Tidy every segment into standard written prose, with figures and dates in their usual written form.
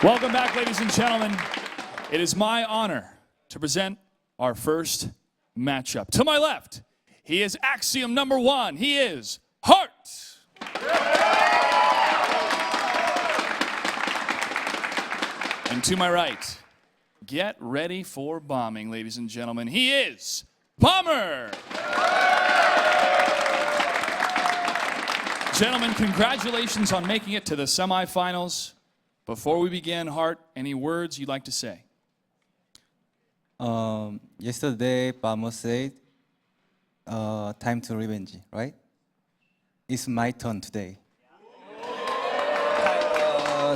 Welcome back, ladies and gentlemen. It is my honor to present our first matchup. To my left, he is Axiom number 1. He is Heart. And to my right, get ready for bombing, ladies and gentlemen. He is Bomber. Gentlemen, congratulations on making it to the semifinals. Before we begin, Hart, any words you'd like to say? Yesterday, Bamo said, time to revenge, right? It's my turn today.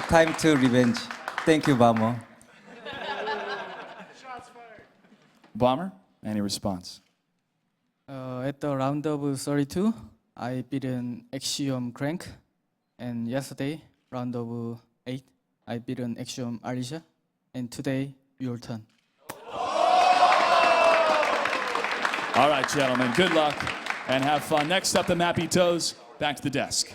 Time to revenge. Thank you, Bamo. Bomber, any response? At the round of 32, I beat an Axiom Crank, and yesterday, round of 8, I beat an Axiom Alicia, and today, your turn. All right, gentlemen, good luck and have fun. Next up, the Mappy Toes. Back to the desk.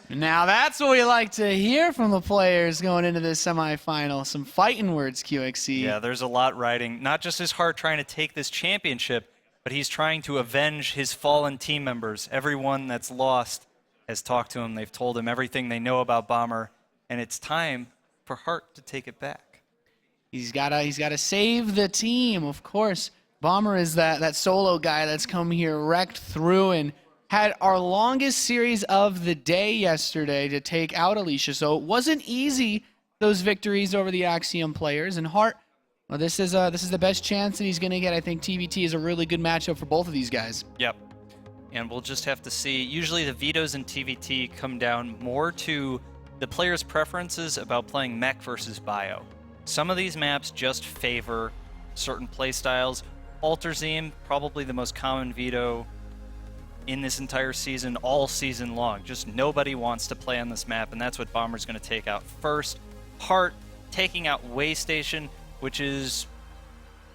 Now that's what we like to hear from the players going into this semifinal. Some fighting words, QXC. Yeah, there's a lot riding. Not just his heart trying to take this championship, but he's trying to avenge his fallen team members. Everyone that's lost has talked to him. They've told him everything they know about Bomber, and it's time for Hart to take it back. He's gotta save the team, of course. Bomber is that solo guy that's come here, wrecked through, and had our longest series of the day yesterday to take out Alicia. So it wasn't easy, those victories over the Axiom players. And Hart, well, this is the best chance that he's gonna get. I think TVT is a really good matchup for both of these guys. Yep. And we'll just have to see. Usually the vetoes in TVT come down more to the players' preferences about playing mech versus bio. Some of these maps just favor certain playstyles. Alterzeme, probably the most common veto in this entire season, all season long. Just nobody wants to play on this map, and that's what Bomber's going to take out first. Hart taking out Waystation, which is,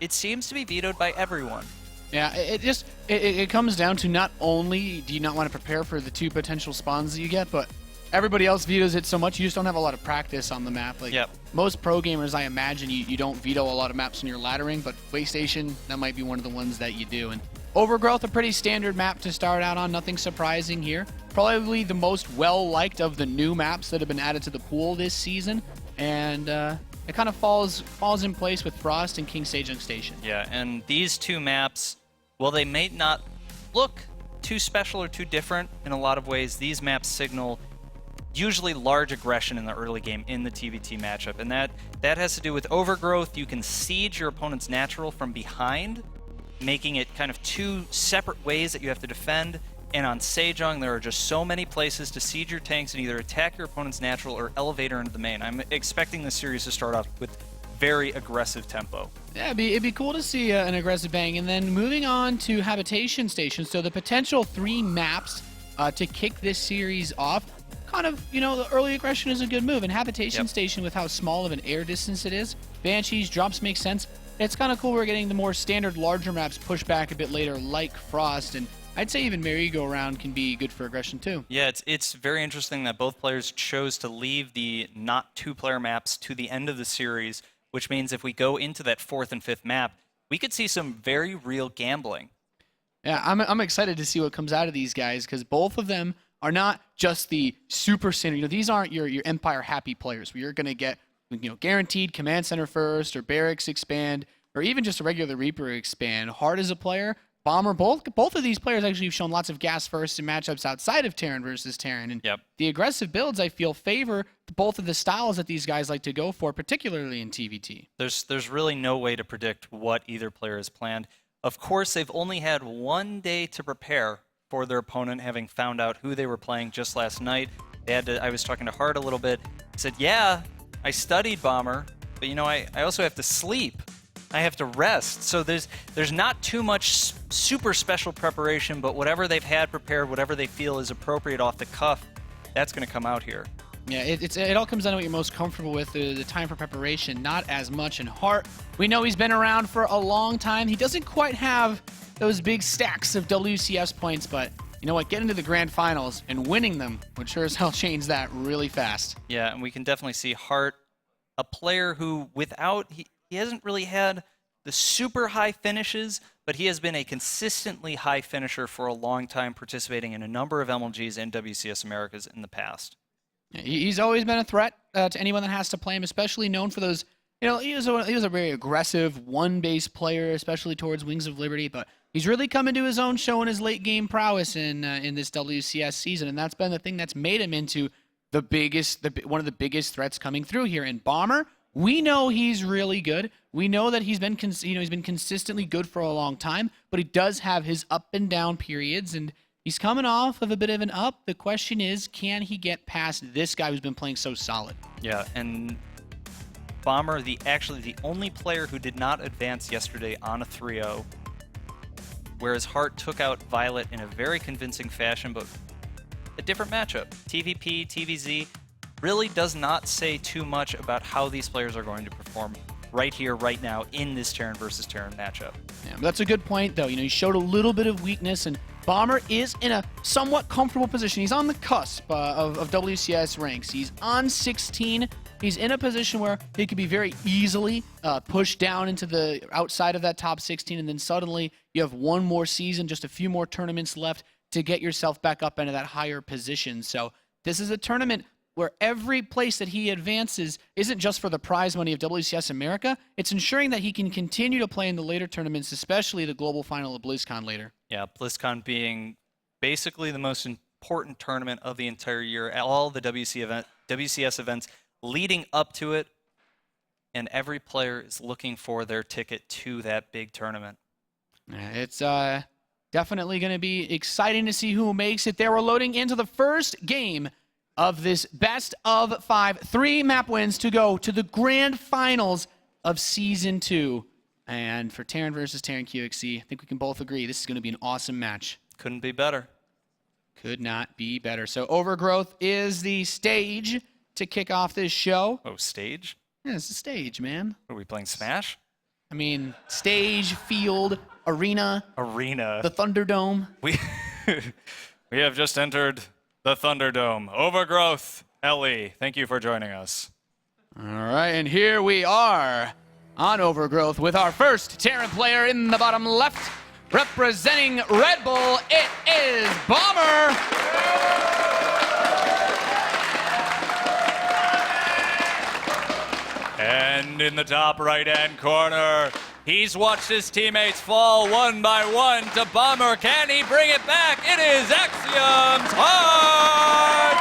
it seems to be vetoed by everyone. Yeah, it comes down to not only do you not want to prepare for the 2 potential spawns that you get, but everybody else vetoes it so much you just don't have a lot of practice on the map. Like most pro gamers, I imagine you don't veto a lot of maps when you're laddering, but Waystation, that might be one of the ones that you do. And Overgrowth, a pretty standard map to start out on, nothing surprising here. Probably the most well-liked of the new maps that have been added to the pool this season, and it kind of falls in place with Frost and King Sejong Station. Yeah, and these 2 maps, well, they may not look too special or too different in a lot of ways. These maps signal usually large aggression in the early game in the TVT matchup, and that has to do with Overgrowth. You can siege your opponent's natural from behind, making it kind of 2 separate ways that you have to defend. And on Sejong, there are just so many places to siege your tanks and either attack your opponent's natural or elevator into the main. I'm expecting this series to start off with very aggressive tempo. Yeah, it'd be cool to see an aggressive bang. And then moving on to Habitation Station, so the potential 3 maps to kick this series off. Kind of, the early aggression is a good move. And Habitation Station, with how small of an air distance it is, Banshees, drops make sense. It's kind of cool we're getting the more standard, larger maps pushed back a bit later, like Frost, and I'd say even Merry-Go-Round can be good for aggression too. Yeah, it's very interesting that both players chose to leave the not 2-player maps to the end of the series, which means if we go into that 4th and 5th map, we could see some very real gambling. Yeah, I'm excited to see what comes out of these guys, because both of them are not just the super standard. These aren't your Empire happy players where you're going to get guaranteed Command Center first, or Barracks expand, or even just a regular Reaper expand. Hard as a player, Bomber, both of these players actually have shown lots of gas first in matchups outside of Terran versus Terran. And the aggressive builds, I feel, favor both of the styles that these guys like to go for, particularly in TVT. There's really no way to predict what either player has planned. Of course, they've only had 1 day to prepare for their opponent, having found out who they were playing just last night. I was talking to Hart a little bit. He said, yeah, I studied Bomber, but I also have to sleep. I have to rest. So there's not too much super special preparation, but whatever they've had prepared, whatever they feel is appropriate off the cuff, that's going to come out here. Yeah, it all comes down to what you're most comfortable with, the time for preparation, not as much in Hart. We know he's been around for a long time. He doesn't quite have those big stacks of WCS points, but you know what, getting to the grand finals and winning them would sure as hell change that really fast. Yeah, and we can definitely see Hart, a player who he hasn't really had the super high finishes, but he has been a consistently high finisher for a long time, participating in a number of MLGs and WCS Americas in the past. He's always been a threat to anyone that has to play him, especially known for those, he was a very aggressive one-base player, especially towards Wings of Liberty, but he's really come into his own, showing his late-game prowess in this WCS season, and that's been the thing that's made him into one of the biggest threats coming through here. And Bomber, we know he's really good. We know that he's been consistently good for a long time, but he does have his up and down periods, and he's coming off of a bit of an up. The question is, can he get past this guy who's been playing so solid? Yeah, and Bomber, actually the only player who did not advance yesterday on a 3-0, whereas Hart took out Violet in a very convincing fashion, but a different matchup. TVP, TVZ really does not say too much about how these players are going to perform right here, right now, in this Terran versus Terran matchup. Yeah, but that's a good point, though. He showed a little bit of weakness, and Bomber is in a somewhat comfortable position. He's on the cusp of WCS ranks. He's on 16. He's in a position where he could be very easily pushed down into the outside of that top 16, and then suddenly you have one more season, just a few more tournaments left to get yourself back up into that higher position. So this is a tournament where every place that he advances isn't just for the prize money of WCS America, it's ensuring that he can continue to play in the later tournaments, especially the global final of BlizzCon later. Yeah, BlizzCon being basically the most important tournament of the entire year. All the WCS events leading up to it, and every player is looking for their ticket to that big tournament. It's definitely going to be exciting to see who makes it there. We're loading into the first game of this best of 5, 3 map wins to go to the grand finals of Season 2. And for Terran versus Terran QXC, I think we can both agree this is going to be an awesome match. Couldn't be better. Could not be better. So Overgrowth is the stage to kick off this show. Oh, stage? Yeah, it's the stage, man. Are we playing Smash? I mean, stage, field, arena. Arena. The Thunderdome. We have just entered the Thunderdome. Overgrowth, Ellie, thank you for joining us. All right, and here we are on Overgrowth with our first Terran player in the bottom left. Representing Red Bull, it is Bomber. And in the top right-hand corner, he's watched his teammates fall one by one to Bomber. Can he bring it back? It is Axiom's Heart!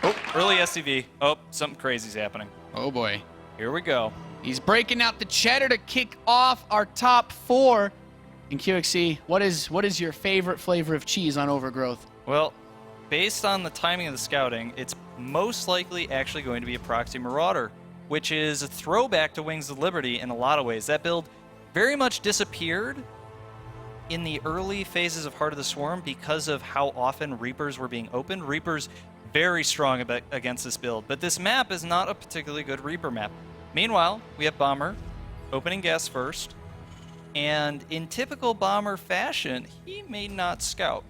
Oh, early SCV. Oh, something crazy's happening. Oh boy. Here we go. He's breaking out the cheddar to kick off our top 4. In QXC, what is your favorite flavor of cheese on Overgrowth? Well, based on the timing of the scouting, it's most likely actually going to be a Proxy Marauder, which is a throwback to Wings of Liberty in a lot of ways. That build very much disappeared in the early phases of Heart of the Swarm because of how often Reapers were being opened. Reapers very strong against this build, but this map is not a particularly good Reaper map. Meanwhile, we have Bomber opening gas first, and in typical Bomber fashion, he may not scout.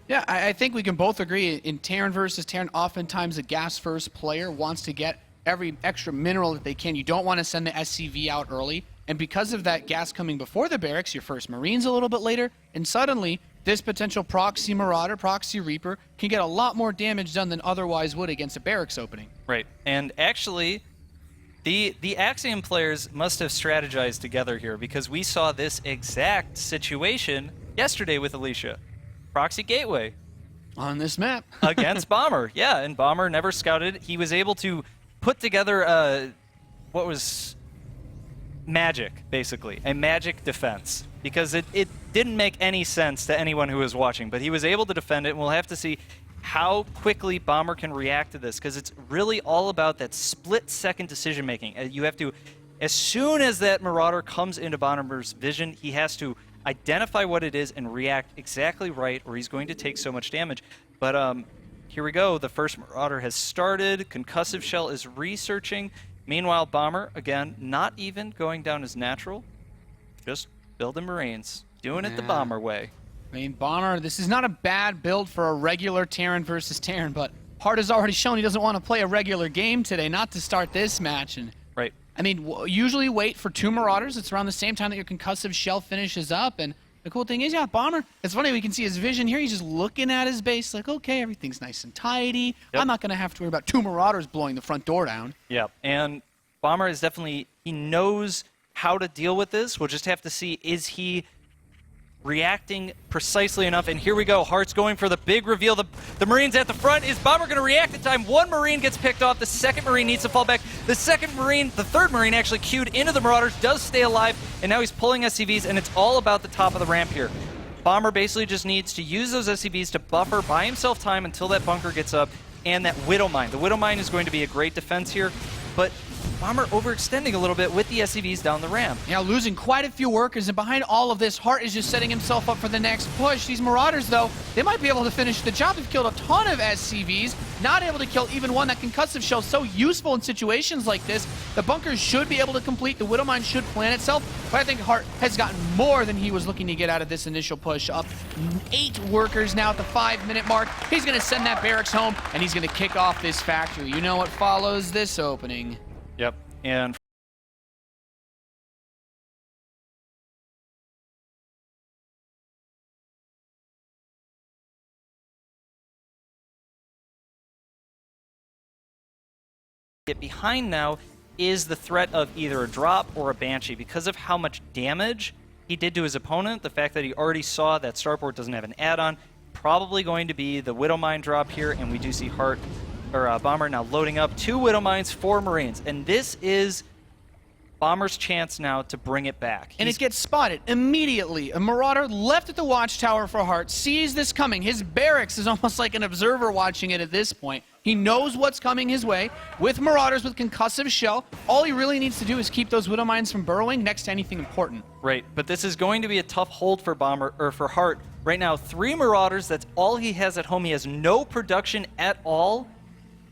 Yeah, I think we can both agree in Terran versus Terran, oftentimes a gas first player wants to get every extra mineral that they can. You don't want to send the SCV out early. And because of that gas coming before the barracks, your first Marines a little bit later, and suddenly this potential Proxy Marauder, Proxy Reaper can get a lot more damage done than otherwise would against a barracks opening. Right, and actually, the Axiom players must have strategized together here because we saw this exact situation yesterday with Alicia. Proxy Gateway. On this map. Against Bomber, yeah, and Bomber never scouted. He was able to put together what was magic, basically, a magic defense, because it didn't make any sense to anyone who was watching, but he was able to defend it, and we'll have to see how quickly Bomber can react to this, because it's really all about that split-second decision-making. You have to, as soon as that Marauder comes into Bomber's vision, he has to identify what it is and react exactly right, or he's going to take so much damage. But here we go. The first Marauder has started. Concussive Shell is researching. Meanwhile, Bomber, again, not even going down as natural, just building Marines. Doing it the Bomber way. I mean, Bomber, this is not a bad build for a regular Terran versus Terran, but Hart has already shown he doesn't want to play a regular game today, not to start this match. And Right. I mean, usually wait for 2 Marauders. It's around the same time that your concussive shell finishes up. And the cool thing is, yeah, Bomber, it's funny, we can see his vision here. He's just looking at his base like, okay, everything's nice and tidy. Yep. I'm not going to have to worry about 2 Marauders blowing the front door down. Yeah, and Bomber is definitely, he knows how to deal with this. We'll just have to see, is he reacting precisely enough? And here we go, Hart's going for the big reveal. The Marine's at the front. Is Bomber going to react in time? 1 Marine gets picked off. The 2nd Marine needs to fall back. The 3rd Marine actually queued into the Marauders, does stay alive, and now he's pulling SCVs, and it's all about the top of the ramp here. Bomber basically just needs to use those SCVs to buffer, buy himself time until that bunker gets up, and that Widow Mine. The Widow Mine is going to be a great defense here, but Bomber overextending a little bit with the SCVs down the ramp. Yeah, losing quite a few workers, and behind all of this, Hart is just setting himself up for the next push. These Marauders, though, they might be able to finish the job. They've killed a ton of SCVs, not able to kill even one. That concussive shell so useful in situations like this. The bunkers should be able to complete. The Widow Mine should plan itself, but I think Hart has gotten more than he was looking to get out of this initial push. Up 8 workers now at the 5-minute mark. He's going to send that barracks home, and he's going to kick off this factory. You know what follows this opening. Yep, and get behind now is the threat of either a drop or a Banshee. Because of how much damage he did to his opponent, the fact that he already saw that starport doesn't have an add-on, probably going to be the Widow Mine drop here, and we do see Bomber now loading up 2 Widow Mines, 4 Marines, and this is Bomber's chance now to bring it back. And it gets spotted immediately. A Marauder left at the watchtower for Hart, sees this coming. His barracks is almost like an observer watching it at this point. He knows what's coming his way. With Marauders with concussive shell, all he really needs to do is keep those Widow Mines from burrowing next to anything important. Right, but this is going to be a tough hold for Bomber, or for Hart. Right now, 3 Marauders, that's all he has at home. He has no production at all.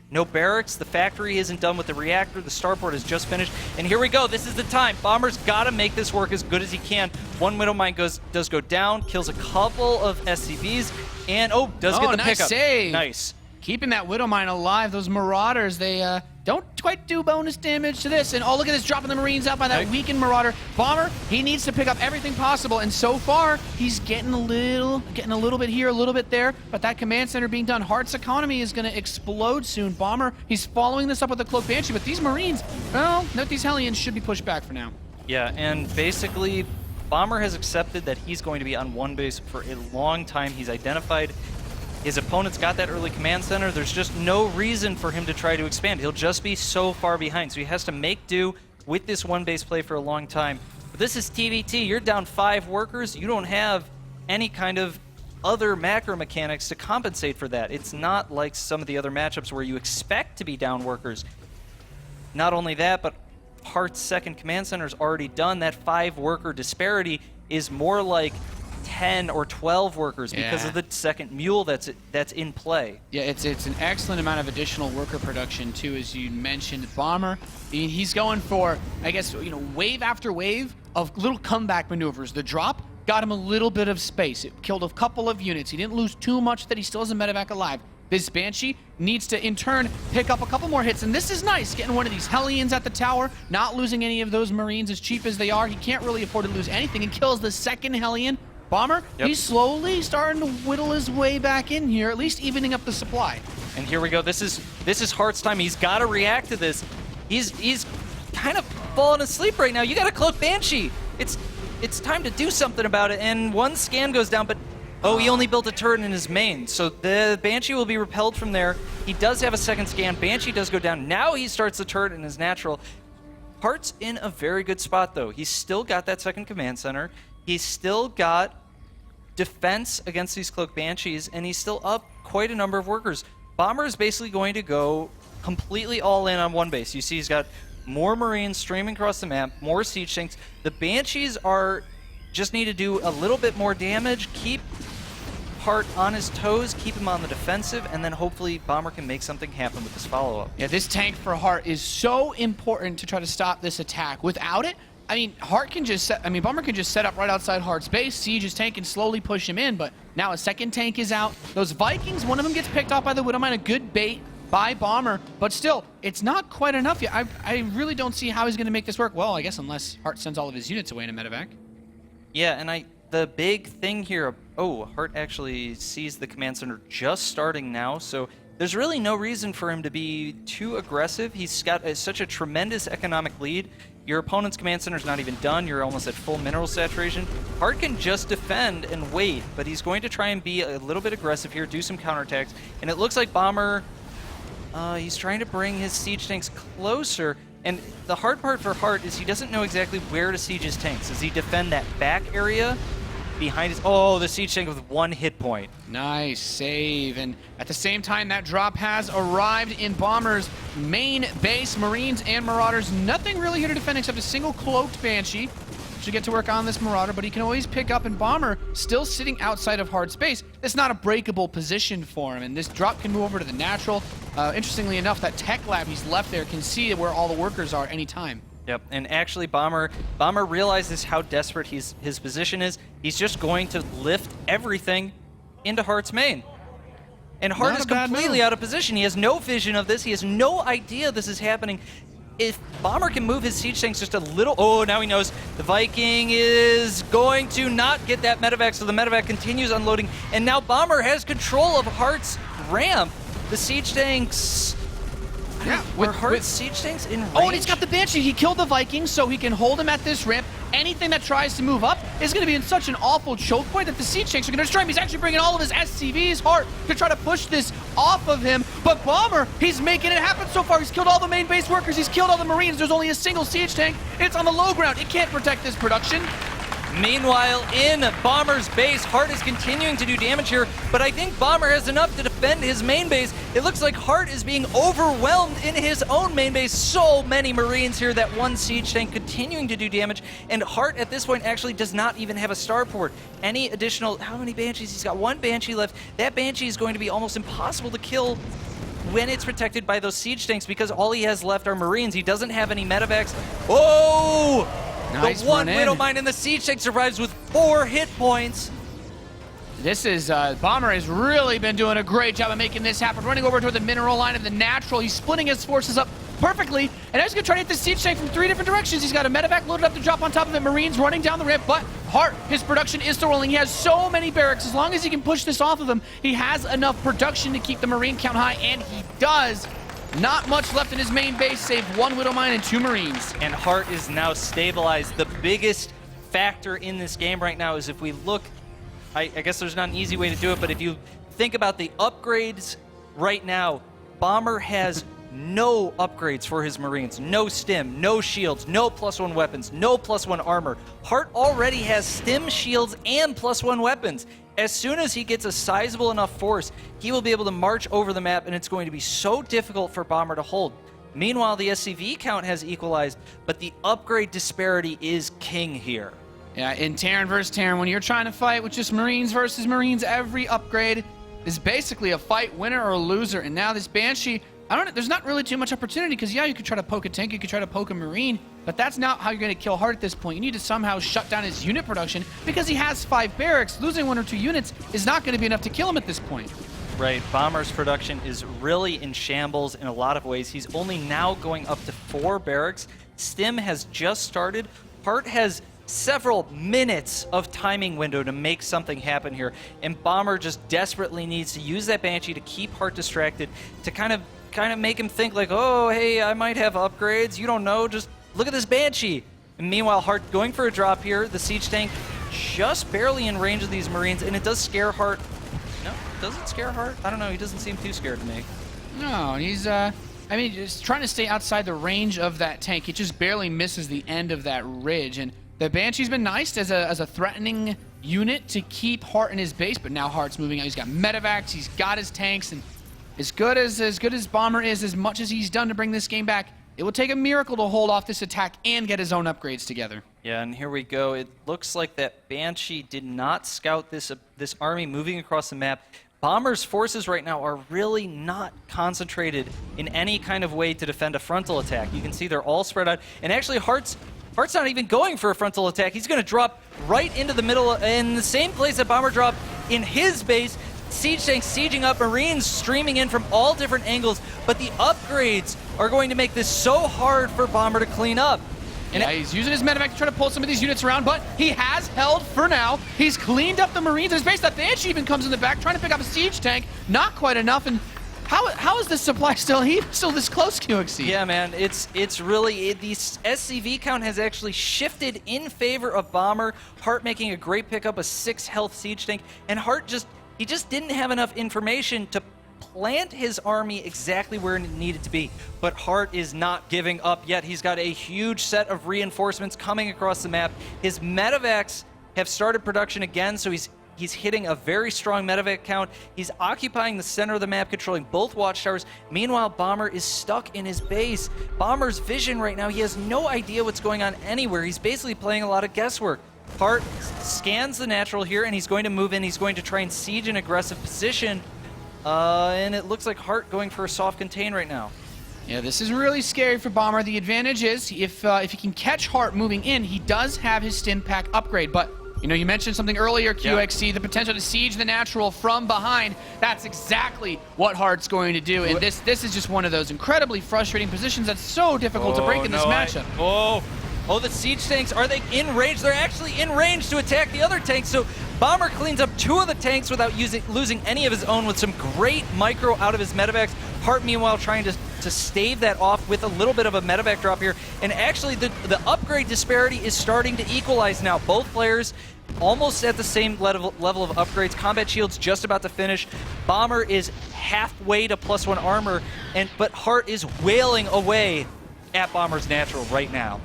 No barracks, the factory isn't done with the reactor, the starport is just finished, and here we go, this is the time. Bomber's gotta make this work as good as he can. 1 Widow Mine does go down, kills a couple of SCVs, and does get the nice pickup. Save. Nice. Keeping that Widow Mine alive. Those Marauders, they don't quite do bonus damage to this. And look at this, dropping the Marines out by that weakened Marauder. Bomber, he needs to pick up everything possible, and so far, he's getting a little bit here, a little bit there, but that command center being done. Hart's economy is gonna explode soon. Bomber, he's following this up with the Cloak Banshee, but these Marines, well, note these Hellions should be pushed back for now. Yeah, and basically, Bomber has accepted that he's going to be on 1 base for a long time. He's identified his opponent's got that early command center. There's just no reason for him to try to expand. He'll just be so far behind. So he has to make do with this 1 base play for a long time. But this is TVT. You're down 5 workers. You don't have any kind of other macro mechanics to compensate for that. It's not like some of the other matchups where you expect to be down workers. Not only that, but Hart's 2nd command center is already done. That 5 worker disparity is more like 10 or 12 workers because of the 2nd mule that's in play. Yeah, it's an excellent amount of additional worker production too, as you mentioned. Bomber, he's going for, I guess, wave after wave of little comeback maneuvers. The drop got him a little bit of space. It killed a couple of units. He didn't lose too much that he still has a medevac alive. This Banshee needs to, in turn, pick up a couple more hits, and this is nice, getting one of these Hellions at the tower, not losing any of those Marines as cheap as they are. He can't really afford to lose anything, and kills the 2nd Hellion. Bomber, he's slowly starting to whittle his way back in here, at least evening up the supply. And here we go. This is Hart's time. He's got to react to this. He's kind of falling asleep right now. You got to Cloak Banshee. It's time to do something about it. And 1 scan goes down, but he only built a turret in his main, so the Banshee will be repelled from there. He does have a 2nd scan. Banshee does go down. Now he starts the turret in his natural. Hart's in a very good spot, though. He's still got that 2nd command center. He's still got defense against these Cloak Banshees, and he's still up quite a number of workers. Bomber is basically going to go completely all in on 1 base. You see he's got more Marines streaming across the map, more siege tanks. The Banshees just need to do a little bit more damage, keep Hart on his toes, keep him on the defensive, and then hopefully Bomber can make something happen with this follow-up. Yeah, this tank for Hart is so important to try to stop this attack. Without it, I mean, Hart can just set, Bomber can just set up right outside Hart's base. Siege is tank and slowly push him in, but now a second tank is out. Those Vikings, one of them gets picked off by the Widowmine, a good bait by Bomber, but still, it's not quite enough yet. I really don't see how he's going to make this work. Well, I guess unless Hart sends all of his units away in a medevac. Yeah, and the big thing here, oh, Hart actually sees the command center just starting now, so there's really no reason for him to be too aggressive. He's got such a tremendous economic lead. Your opponent's command center's not even done. You're almost at full mineral saturation. Hart can just defend and wait, but he's going to try and be a little bit aggressive here, do some counterattacks, and it looks like Bomber, he's trying to bring his siege tanks closer. And the hard part for Hart is he doesn't know exactly where to siege his tanks. Does he defend that back area behind his... Oh, the siege tank with 1 hit point. Nice save. And at the same time, that drop has arrived in Bomber's main base. Marines and Marauders, nothing really here to defend except a single cloaked Banshee. Should get to work on this Marauder, but he can always pick up, and Bomber still sitting outside of hard space. It's not a breakable position for him, and this drop can move over to the natural. Interestingly enough, that tech lab he's left there can see where all the workers are at any time. Yep, and actually Bomber realizes how desperate his position is. He's just going to lift everything into Hart's main. And Hart is completely out of position. He has no vision of this. He has no idea this is happening. If Bomber can move his siege tanks just a little... Oh, now he knows the Viking is going to not get that medevac, so the medevac continues unloading. And now Bomber has control of Hart's ramp. The siege tanks... Yeah, were Hart's siege tanks in range? Oh, and he's got the Banshee. He killed the Vikings, so he can hold him at this ramp. Anything that tries to move up is going to be in such an awful choke point that the siege tanks are going to destroy him. He's actually bringing all of his SCVs, Hart, to try to push this off of him. But Bomber, he's making it happen so far. He's killed all the main base workers. He's killed all the Marines. There's only a single siege tank. It's on the low ground. It can't protect this production. Meanwhile, in Bomber's base, Hart is continuing to do damage here, but I think Bomber has enough to defend his main base. It looks like Hart is being overwhelmed in his own main base. So many Marines here, that 1 siege tank continuing to do damage, and Hart at this point actually does not even have a starport. Any additional, how many Banshees? He's got 1 Banshee left. That Banshee is going to be almost impossible to kill when it's protected by those siege tanks because all he has left are Marines. He doesn't have any medevacs. Oh! Nice the 1 run in. Widowmine and the siege tank survives with 4 hit points. This is, Bomber has really been doing a great job of making this happen. Running over toward the mineral line of the natural. He's splitting his forces up perfectly. And now he's going to try to hit the siege tank from 3 different directions. He's got a medevac loaded up to drop on top of it. Marines running down the ramp. But Hart, his production is still rolling. He has so many barracks. As long as he can push this off of him, he has enough production to keep the Marine count high. And he does. Not much left in his main base, save 1 Widowmine and 2 Marines. And Hart is now stabilized. The biggest factor in this game right now is if we look, I guess there's not an easy way to do it, but if you think about the upgrades right now, Bomber has no upgrades for his Marines. No stim, no shields, no +1 weapons, no +1 armor. Hart already has stim, shields, and +1 weapons. As soon as he gets a sizable enough force, he will be able to march over the map, and it's going to be so difficult for Bomber to hold. Meanwhile, the SCV count has equalized, but the upgrade disparity is king here. Yeah, in Terran versus Terran, when you're trying to fight with just Marines versus Marines, every upgrade is basically a fight, winner or loser. And now this Banshee, there's not really too much opportunity because, yeah, you could try to poke a tank, you could try to poke a Marine, but that's not how you're going to kill Hart at this point. You need to somehow shut down his unit production because he has 5 barracks. Losing 1 or 2 units is not going to be enough to kill him at this point. Right, Bomber's production is really in shambles in a lot of ways. He's only now going up to 4 barracks. Stim has just started. Hart has several minutes of timing window to make something happen here, and Bomber just desperately needs to use that Banshee to keep Hart distracted, to kind of make him think like, oh, hey, I might have upgrades. You don't know, just look at this Banshee. And meanwhile, Hart going for a drop here. The siege tank just barely in range of these Marines, and it does scare Hart. No, does it scare Hart? I don't know. He doesn't seem too scared to me. No, he's, just trying to stay outside the range of that tank. It just barely misses the end of that ridge. And the Banshee's been nice as a threatening unit to keep Hart in his base, but now Hart's moving out. He's got medevacs, he's got his tanks, and as good as Bomber is, as much as he's done to bring this game back, it will take a miracle to hold off this attack and get his own upgrades together. Yeah, and here we go. It looks like that Banshee did not scout this army moving across the map. Bomber's forces right now are really not concentrated in any kind of way to defend a frontal attack. You can see they're all spread out. And actually, Hart's Heart's not even going for a frontal attack. He's going to drop right into the middle in the same place that Bomber dropped in his base. Siege tanks sieging up, Marines streaming in from all different angles, but the upgrades are going to make this so hard for Bomber to clean up. And he's using his medevac to try to pull some of these units around, but he has held for now. He's cleaned up the Marines. His base, that Banshee even comes in the back, trying to pick up a siege tank. Not quite enough, and how is this supply still this close, QXC? Yeah, man, it's really, the SCV count has actually shifted in favor of Bomber. Hart making a great pickup, a 6 health siege tank, and Hart he just didn't have enough information to plant his army exactly where it needed to be. But Hart is not giving up yet. He's got a huge set of reinforcements coming across the map. His medevacs have started production again, so he's hitting a very strong medevac count. He's occupying the center of the map, controlling both watchtowers. Meanwhile, Bomber is stuck in his base. Bomber's vision right now, he has no idea what's going on anywhere. He's basically playing a lot of guesswork. Hart scans the natural here, and he's going to move in. He's going to try and siege an aggressive position. And it looks like Hart going for a soft contain right now. Yeah, this is really scary for Bomber. The advantage is if he can catch Hart moving in, he does have his stim pack upgrade. But you know, you mentioned something earlier, QXC, the potential to siege the natural from behind. That's exactly what Hart's going to do. And this is just one of those incredibly frustrating positions that's so difficult to break in this matchup. Oh, the siege tanks, are they in range? They're actually in range to attack the other tanks. So Bomber cleans up 2 of the tanks without losing any of his own with some great micro out of his medevacs. Hart, meanwhile, trying to stave that off with a little bit of a medevac drop here. And actually, the upgrade disparity is starting to equalize now. Both players almost at the same level of upgrades. Combat shields just about to finish. Bomber is halfway to +1 armor, but Hart is wailing away at Bomber's natural right now.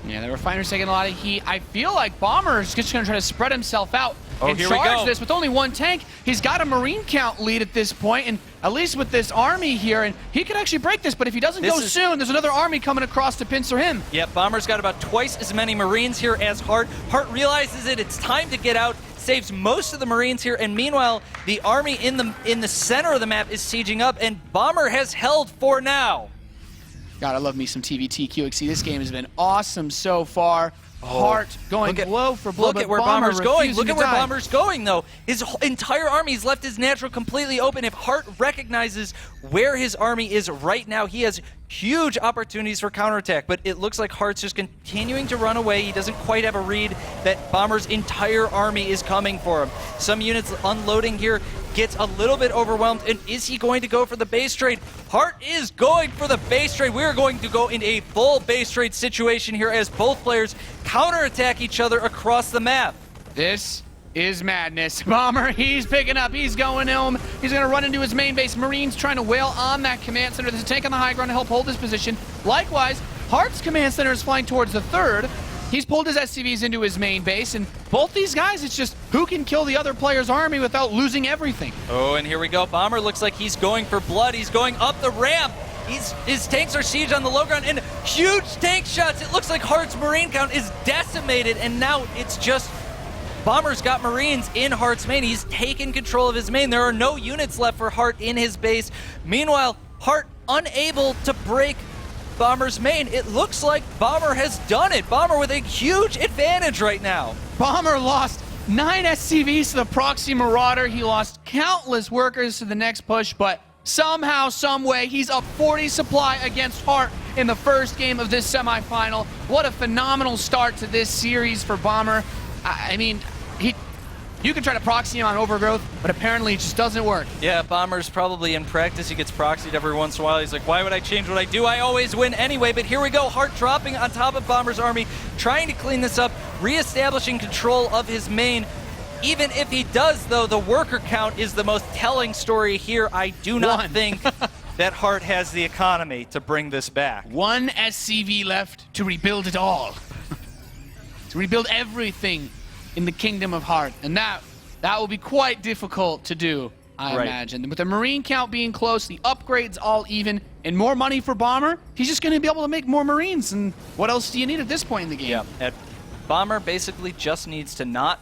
Yeah, the Refiner's taking a lot of heat. I feel like Bomber is just going to try to spread himself out and here we charge go. this with only 1 tank. He's got a Marine count lead at this point, and at least with this army here, and he could actually break this, but if he doesn't go soon, there's another army coming across to pincer him. Yeah, Bomber's got about twice as many Marines here as Hart. Hart realizes it's time to get out, saves most of the Marines here, and meanwhile, the army in the center of the map is sieging up, and Bomber has held for now. God, I love me some TVT QXC. This game has been awesome so far. Hart going blow for blow. Look at where Bomber's going. Look at where Bomber's going, though. His entire army's left his natural completely open. If Hart recognizes where his army is right now, he has huge opportunities for counterattack. But it looks like Hart's just continuing to run away. He doesn't quite have a read that Bomber's entire army is coming for him. Some units unloading here, gets a little bit overwhelmed, and is he going to go for the base trade? Hart is going for the base trade. We're going to go in a full base trade situation here as both players counterattack each other across the map. This is madness. Bomber, he's picking up, he's going home, he's going to run into his main base. Marines trying to wail on that command center. There's a tank on the high ground to help hold this position. Likewise, Hart's command center is flying towards the 3rd. He's pulled his SCVs into his main base, and both these guys, it's just who can kill the other player's army without losing everything. Oh, and here we go. Bomber looks like he's going for blood. He's going up the ramp. His tanks are sieged on the low ground, and huge tank shots. It looks like Hart's Marine count is decimated, and now it's just Bomber's got Marines in Hart's main. He's taken control of his main. There are no units left for Hart in his base. Meanwhile, Hart unable to break Bomber's main. It looks like Bomber has done it. Bomber with a huge advantage right now. Bomber lost 9 SCVs to the proxy Marauder. He lost countless workers to the next push, but somehow, some way, he's up 40 supply against Hart in the first game of this semifinal. What a phenomenal start to this series for Bomber. I mean, you can try to proxy him on Overgrowth, but apparently it just doesn't work. Yeah, Bomber's probably in practice. He gets proxied every once in a while. He's like, why would I change what I do? I always win anyway. But here we go. Hart dropping on top of Bomber's army, trying to clean this up, reestablishing control of his main. Even if he does, though, the worker count is the most telling story here. I do not think that Hart has the economy to bring this back. 1 SCV left to rebuild it all. To rebuild everything in the Kingdom of Hart, and that will be quite difficult to do, I imagine. With the Marine count being close, the upgrades all even, and more money for Bomber, he's just going to be able to make more Marines, and what else do you need at this point in the game? Yeah, Bomber basically just needs to not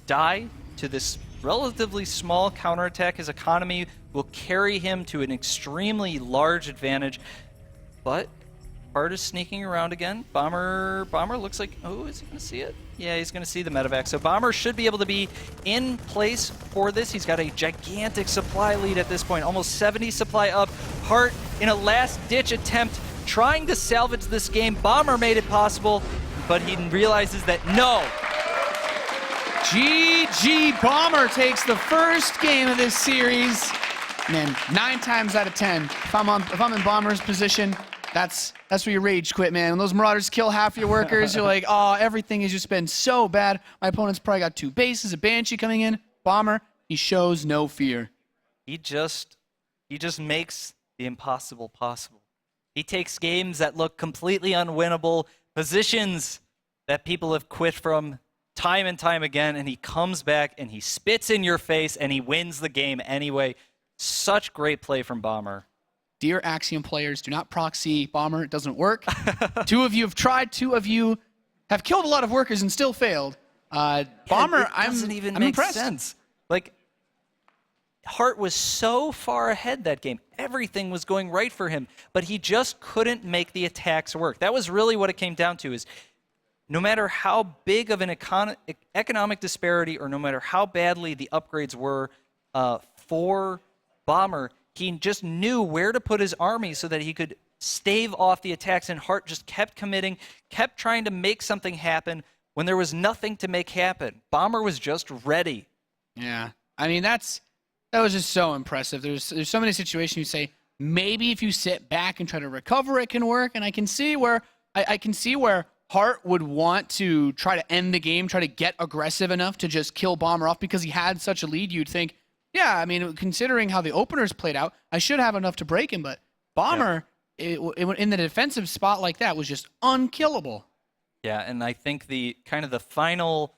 die to this relatively small counterattack. His economy will carry him to an extremely large advantage, but Heart is sneaking around again. Bomber looks like, oh, is he going to see it? Yeah, he's going to see the medevac. So Bomber should be able to be in place for this. He's got a gigantic supply lead at this point, almost 70 supply up. Heart in a last-ditch attempt trying to salvage this game. Bomber made it possible, but he realizes that no. GG, Bomber takes the first game of this series. Man, 9 times out of 10, if I'm in Bomber's position, that's where you rage quit, man. When those Marauders kill half your workers, you're like, oh, everything has just been so bad. My opponent's probably got 2 bases, a Banshee coming in. Bomber, he shows no fear. He just makes the impossible possible. He takes games that look completely unwinnable, positions that people have quit from time and time again, and he comes back and he spits in your face and he wins the game anyway. Such great play from Bomber. Dear Axiom players, do not proxy Bomber. It doesn't work. 2 of you have tried. 2 of you have killed a lot of workers and still failed. Bomber, it doesn't even I'm make impressed. sense. Like, Hart was so far ahead that game. Everything was going right for him, but he just couldn't make the attacks work. That was really what it came down to, is no matter how big of an economic disparity or no matter how badly the upgrades were for Bomber, he just knew where to put his army so that he could stave off the attacks, and Hart just kept committing, kept trying to make something happen when there was nothing to make happen. Bomber was just ready. Yeah, I mean, that was just so impressive. There's so many situations you say, maybe if you sit back and try to recover, it can work, and I can see where Hart would want to try to end the game, try to get aggressive enough to just kill Bomber off because he had such a lead. You'd think, yeah, I mean, considering how the openers played out, I should have enough to break him, but Bomber, in the defensive spot like that, was just unkillable. Yeah, and I think the final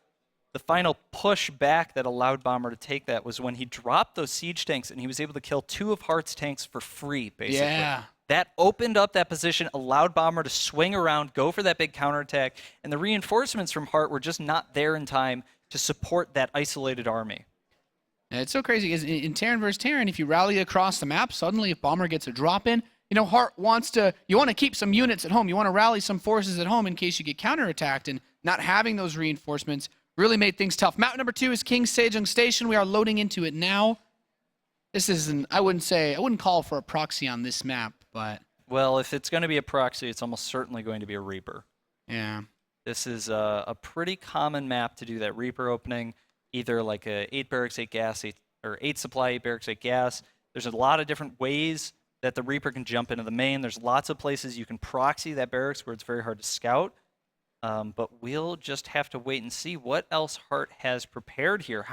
push back that allowed Bomber to take that was when he dropped those siege tanks and he was able to kill 2 of Hart's tanks for free, basically. Yeah. That opened up that position, allowed Bomber to swing around, go for that big counterattack, and the reinforcements from Hart were just not there in time to support that isolated army. Yeah, it's so crazy, because in Terran versus Terran, if you rally across the map, suddenly if Bomber gets a drop in, Hart you want to keep some units at home. You want to rally some forces at home in case you get counterattacked, and not having those reinforcements really made things tough. Map number 2 is King Sejong Station. We are loading into it now. This isn't, I wouldn't call for a proxy on this map, but... Well, if it's going to be a proxy, it's almost certainly going to be a Reaper. Yeah. This is a pretty common map to do that Reaper opening, either like a 8 barracks, 8 gas, 8 supply, 8 barracks, 8 gas. There's a lot of different ways that the Reaper can jump into the main. There's lots of places you can proxy that barracks where it's very hard to scout. But we'll just have to wait and see what else Hart has prepared here.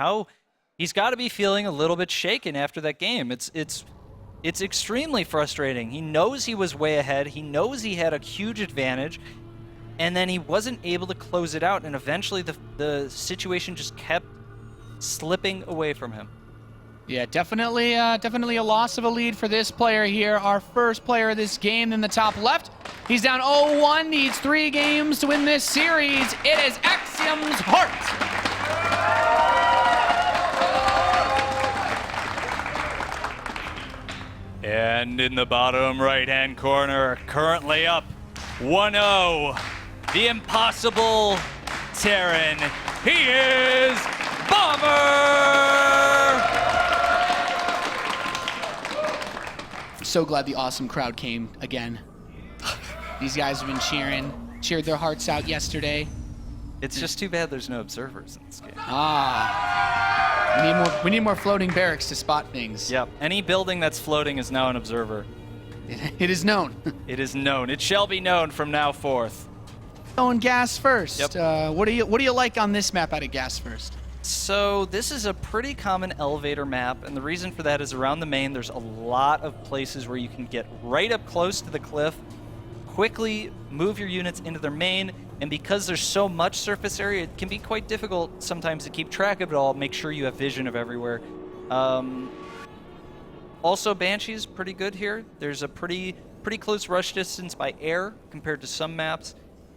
He's got to be feeling a little bit shaken after that game. It's extremely frustrating. He knows he was way ahead. He knows he had a huge advantage, and then he wasn't able to close it out. And eventually, the situation just kept slipping away from him. Yeah, definitely a loss of a lead for this player here. Our first player of this game in the top left. He's down 0-1, needs 3 games to win this series. It is Axiom's Hart. And in the bottom right-hand corner, currently up 1-0, the impossible Terran. He is Bomber! So glad the awesome crowd came again. These guys have been cheered their hearts out yesterday. It's just too bad there's no observers in this game. We need more floating barracks to spot things. Yep. Any building that's floating is now an observer. It is known. It is known. It shall be known from now forth. Going gas first. Yep. What do you like on this map out of gas first? So this is a pretty common elevator map, and the reason for that is around the main there's a lot of places where you can get right up close to the cliff, quickly move your units into their main, and because there's so much surface area, it can be quite difficult sometimes to keep track of it all, make sure you have vision of everywhere. Also, Banshee's pretty good here. There's a pretty close rush distance by air compared to some maps,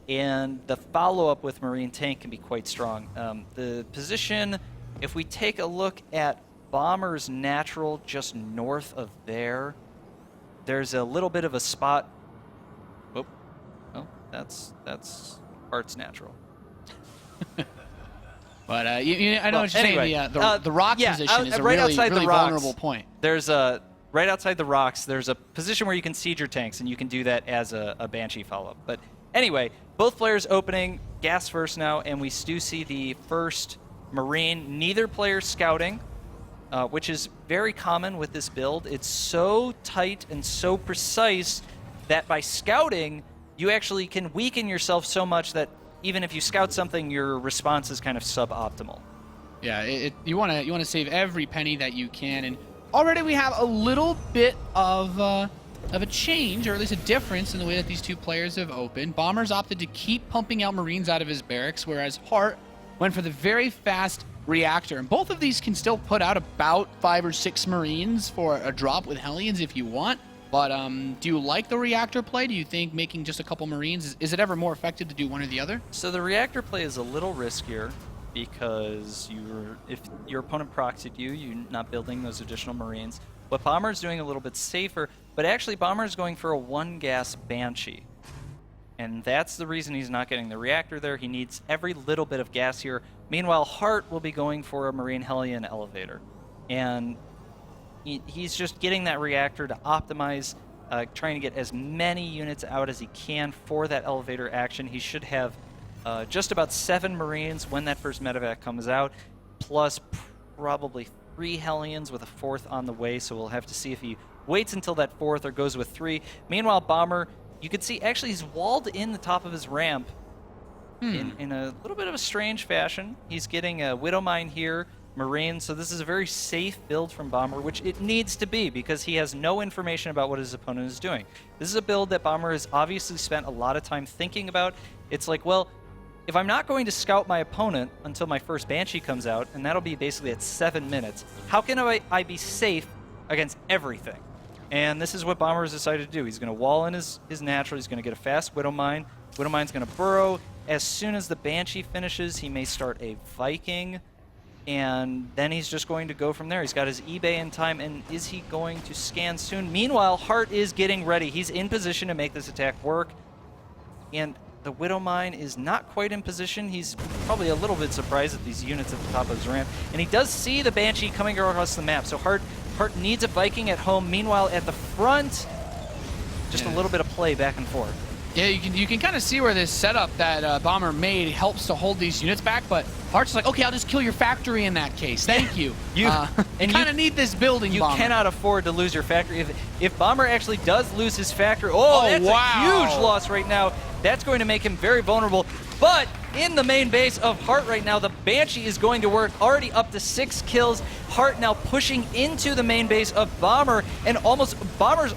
and the follow-up with Marine Tank can be quite strong. The position, if we take a look at Bomber's natural just north of there, there's a little bit of a spot. That's Heart's natural. But I know what you're anyway, saying. The rock position is a right really, outside really the rocks, vulnerable point. There's right outside the rocks. There's a position where you can siege your tanks, and you can do that as a Banshee follow-up. But anyway, both players opening gas first now, and we do see the first Marine. Neither player scouting, which is very common with this build. It's so tight and so precise that by scouting, you actually can weaken yourself so much that even if you scout something, your response is kind of suboptimal. Yeah, you want to save every penny that you can, and already we have a little bit of a change, or at least a difference in the way that these two players have opened. Bomber's opted to keep pumping out Marines out of his barracks, whereas Heart went for the very fast reactor. And both of these can still put out about 5 or 6 Marines for a drop with Hellions if you want. But do you like the reactor play? Do you think making just a couple Marines, is it ever more effective to do one or the other? So the reactor play is a little riskier because if your opponent proxied you, you're not building those additional Marines. What Bomber's doing a little bit safer, but actually Bomber's going for a 1-gas Banshee. And that's the reason he's not getting the reactor there. He needs every little bit of gas here. Meanwhile, Heart will be going for a Marine Hellion elevator. And he's just getting that reactor to optimize, trying to get as many units out as he can for that elevator action. He should have just about 7 Marines when that first medevac comes out, plus probably 3 Hellions with a 4th on the way, so we'll have to see if he waits until that 4th or goes with 3. Meanwhile, Bomber, you can see actually he's walled in the top of his ramp in a little bit of a strange fashion. He's getting a Widow Mine here, Marine, so this is a very safe build from Bomber, which it needs to be because he has no information about what his opponent is doing. This is a build that Bomber has obviously spent a lot of time thinking about. It's like, well, if I'm not going to scout my opponent until my first Banshee comes out, and that'll be basically at 7 minutes, how can I be safe against everything? And this is what Bomber has decided to do. He's going to wall in his natural. He's going to get a fast Widow Mine. Widow Mine's going to burrow. As soon as the Banshee finishes, he may start a Viking, and then he's just going to go from there. He's got his eBay in time, and is he going to scan soon? Meanwhile, Heart is getting ready. He's in position to make this attack work, and the Widow Mine is not quite in position. He's probably a little bit surprised at these units at the top of his ramp, and he does see the Banshee coming across the map, so Heart needs a Viking at home. Meanwhile, at the front, just a little bit of play back and forth. Yeah, you can kind of see where this setup that Bomber made helps to hold these units back, but Heart's like, okay, I'll just kill your factory in that case. Thank you. You kind of need this building, You Bomber. cannot afford to lose your factory. If Bomber actually does lose his factory, that's a huge loss right now. That's going to make him very vulnerable. But in the main base of Heart right now, the Banshee is going to work, already up to 6 kills. Heart now pushing into the main base of Bomber, and Bomber's